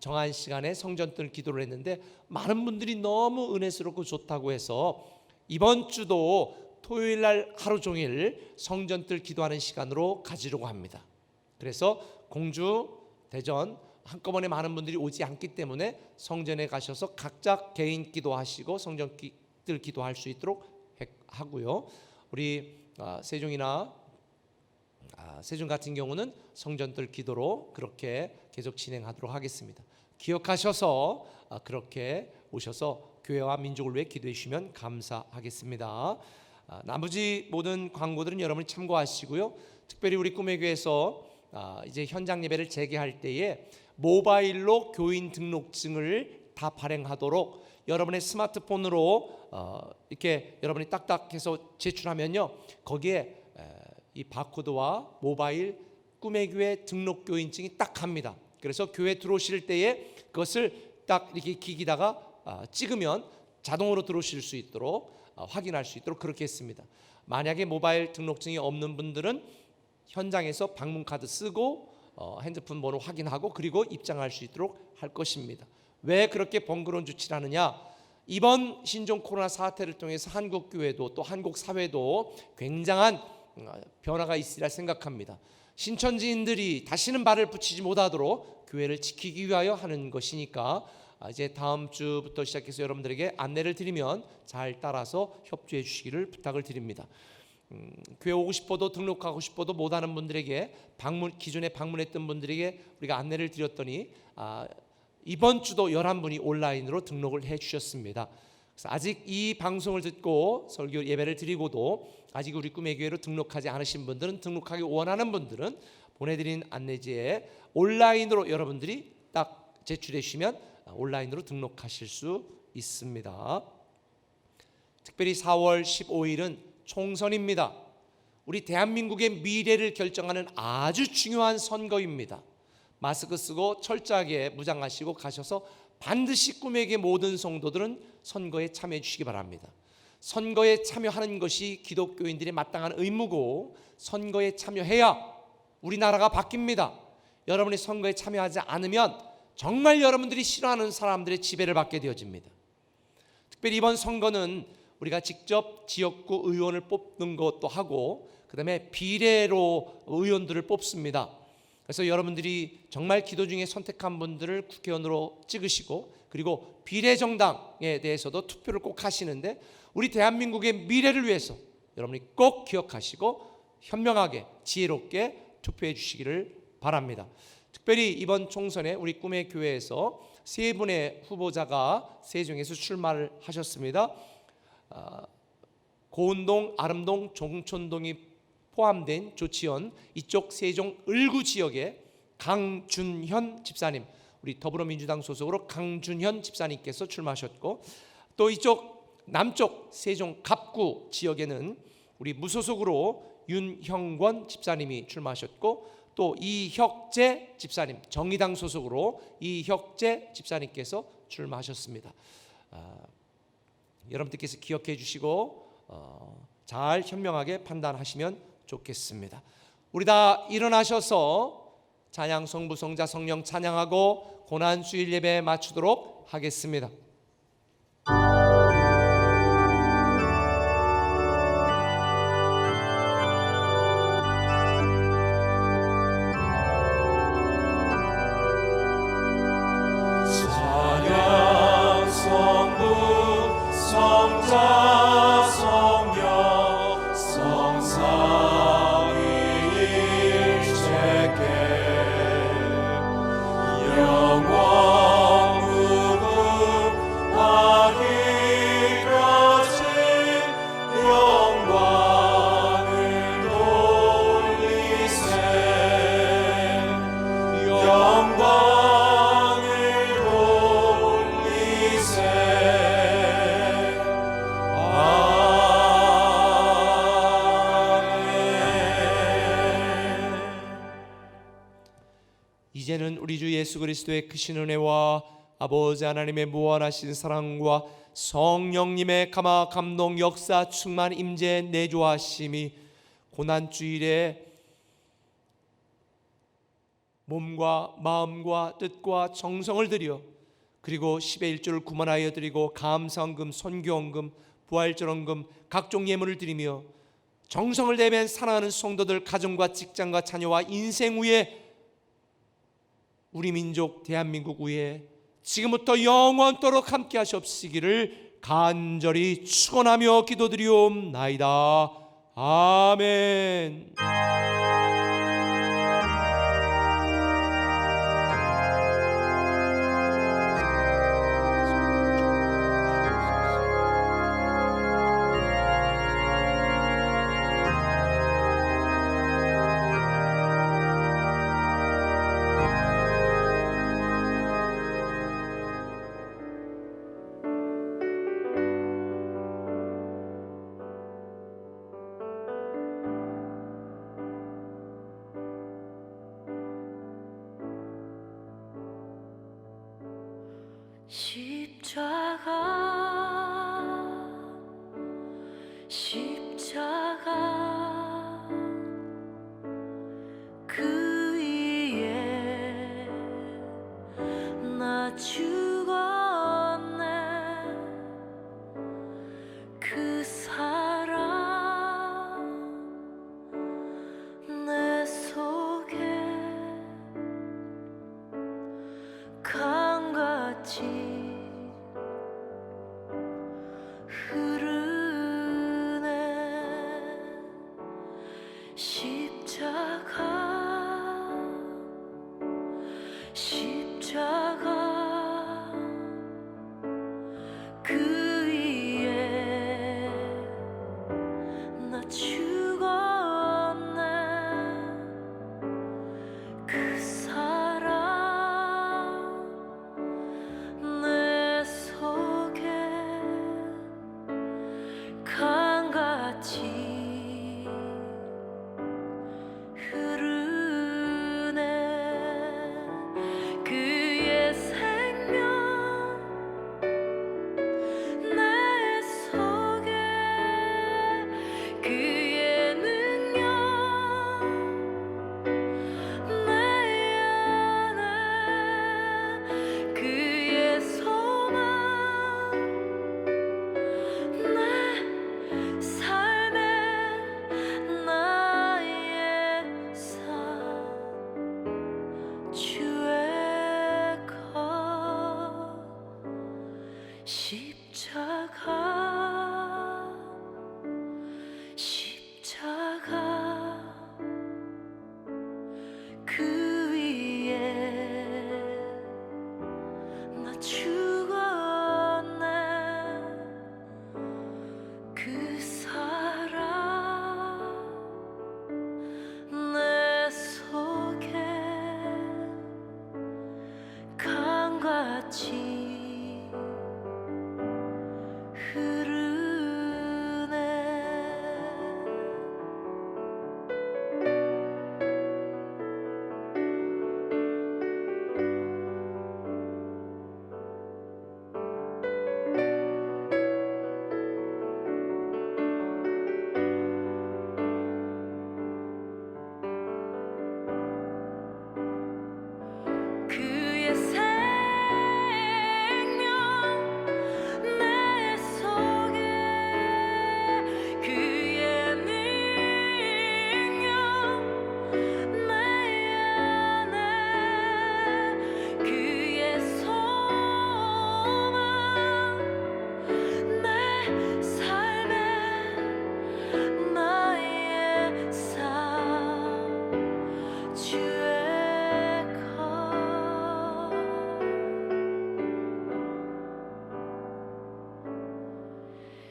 정한 시간에 성전뜰 기도를 했는데 많은 분들이 너무 은혜스럽고 좋다고 해서 이번 주도 토요일 날 하루 종일 성전뜰 기도하는 시간으로 가지려고 합니다. 그래서 공주, 대전 한꺼번에 많은 분들이 오지 않기 때문에 성전에 가셔서 각자 개인 기도하시고 성전뜰 기도할 수 있도록 하고요. 우리 세종이나 세종 같은 경우는 성전뜰 기도로 그렇게 계속 진행하도록 하겠습니다. 기억하셔서 그렇게 오셔서 교회와 민족을 위해 기도해 주시면 감사하겠습니다. 나머지 모든 광고들은 여러분이 참고하시고요. 특별히 우리 꿈의 교회에서 이제 현장 예배를 재개할 때에 모바일로 교인 등록증을 다 발행하도록 여러분의 스마트폰으로 이렇게 여러분이 딱딱해서 제출하면요 거기에 이 바코드와 모바일 꿈의 교회 등록 교인증이 딱 합니다. 그래서 교회 들어오실 때에 그것을 딱 이렇게 기기다가 찍으면 자동으로 들어오실 수 있도록 확인할 수 있도록 그렇게 했습니다. 만약에 모바일 등록증이 없는 분들은 현장에서 방문카드 쓰고 핸드폰 번호 확인하고 그리고 입장할 수 있도록 할 것입니다. 왜 그렇게 번거로운 조치를 하느냐? 이번 신종 코로나 사태를 통해서 한국 교회도 또 한국 사회도 굉장한 변화가 있으리라 생각합니다. 신천지인들이 다시는 발을 붙이지 못하도록 교회를 지키기 위하여 하는 것이니까 이제 다음 주부터 시작해서 여러분들에게 안내를 드리면 잘 따라서 협조해 주시기를 부탁을 드립니다. 교회 오고 싶어도 등록하고 싶어도 못하는 분들에게 기존에 방문했던 분들에게 우리가 안내를 드렸더니 이번 주도 11분이 온라인으로 등록을 해 주셨습니다. 그래서 아직 이 방송을 듣고 설교 예배를 드리고도 아직 우리 꿈의 교회로 등록하지 않으신 분들은, 등록하기 원하는 분들은 보내드린 안내지에 온라인으로 여러분들이 딱 제출해 주시면 온라인으로 등록하실 수 있습니다. 특별히 4월 15일은 총선입니다. 우리 대한민국의 미래를 결정하는 아주 중요한 선거입니다. 마스크 쓰고 철저하게 무장하시고 가셔서 반드시 꿈의 교회 모든 성도들은 선거에 참여해 주시기 바랍니다. 선거에 참여하는 것이 기독교인들의 마땅한 의무고, 선거에 참여해야 우리나라가 바뀝니다. 여러분이 선거에 참여하지 않으면 정말 여러분들이 싫어하는 사람들의 지배를 받게 되어집니다. 특별히 이번 선거는 우리가 직접 지역구 의원을 뽑는 것도 하고 그 다음에 비례로 의원들을 뽑습니다. 그래서 여러분들이 정말 기도 중에 선택한 분들을 국회의원으로 찍으시고, 그리고 비례정당에 대해서도 투표를 꼭 하시는데, 우리 대한민국의 미래를 위해서 여러분이 꼭 기억하시고 현명하게 지혜롭게 투표해 주시기를 바랍니다. 특별히 이번 총선에 우리 꿈의 교회에서 3분의 후보자가 세종에서 출마를 하셨습니다. 고운동, 아름동, 종촌동이 포함된 조치원 이쪽 세종 을구 지역에 강준현 집사님, 우리 더불어민주당 소속으로 강준현 집사님께서 출마하셨고, 또 이쪽 남쪽 세종 갑구 지역에는 우리 무소속으로 윤형권 집사님이 출마하셨고, 또 이혁재 집사님, 정의당 소속으로 이혁재 집사님께서 출마하셨습니다. 여러분들께서 기억해 주시고 잘 현명하게 판단하시면 좋겠습니다. 우리 다 일어나셔서 찬양 성부 성자 성령 찬양하고 고난 주일 예배 마치도록 하겠습니다. 찬양 성부 성자 성령 성삼위일체께 영원 무궁하기까지 영광을 돌리세. 영광을 돌리세. 이제는 우리 주 예수 그리스도의 크신 은혜와 아버지 하나님의 무한하신 사랑과 성령님의 감화 감동 역사 충만 임재 내조하심이 고난주일에 몸과 마음과 뜻과 정성을 들여, 그리고 10의 1조를 구만하여 드리고 감사헌금, 선교헌금, 부활절헌금, 각종 예물을 드리며 정성을 내면 사랑하는 성도들 가정과 직장과 자녀와 인생 위에, 우리 민족 대한민국 위에 지금부터 영원토록 함께 하시옵시기를 간절히 축원하며 기도드리옵나이다. 아멘. 십자가 그 위에 나 죽었네. 그 사랑 내 손 강같이 흐르네. 십자가 그 위에 나 죽었네. 그 사랑 내 속에 강같이 흐르네. 그의 생명 내 속에 그의 능력 내 안에 그의 소망 내 삶의 나의 삶 주의 것 십자가 그 위에 나 죽었네. 그 사랑 내 속에 강같이 흐르네. 그의 생명 내 속에 그의 능력 내 안에 그의 소망 내 삶의 나의 삶 주의 것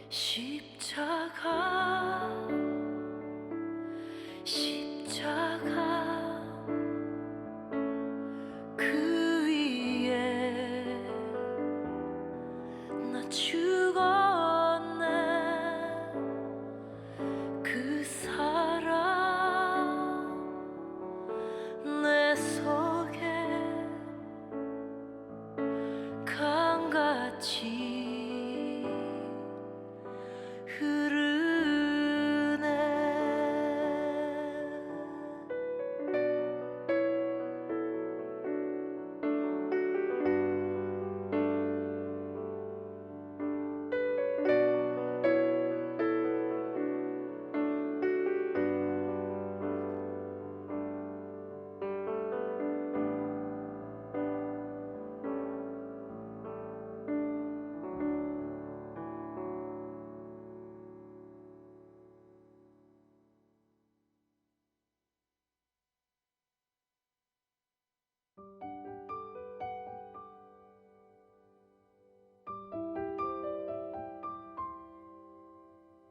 십자가 그 위에 나 죽었네. 그 사랑 내 속에 강같이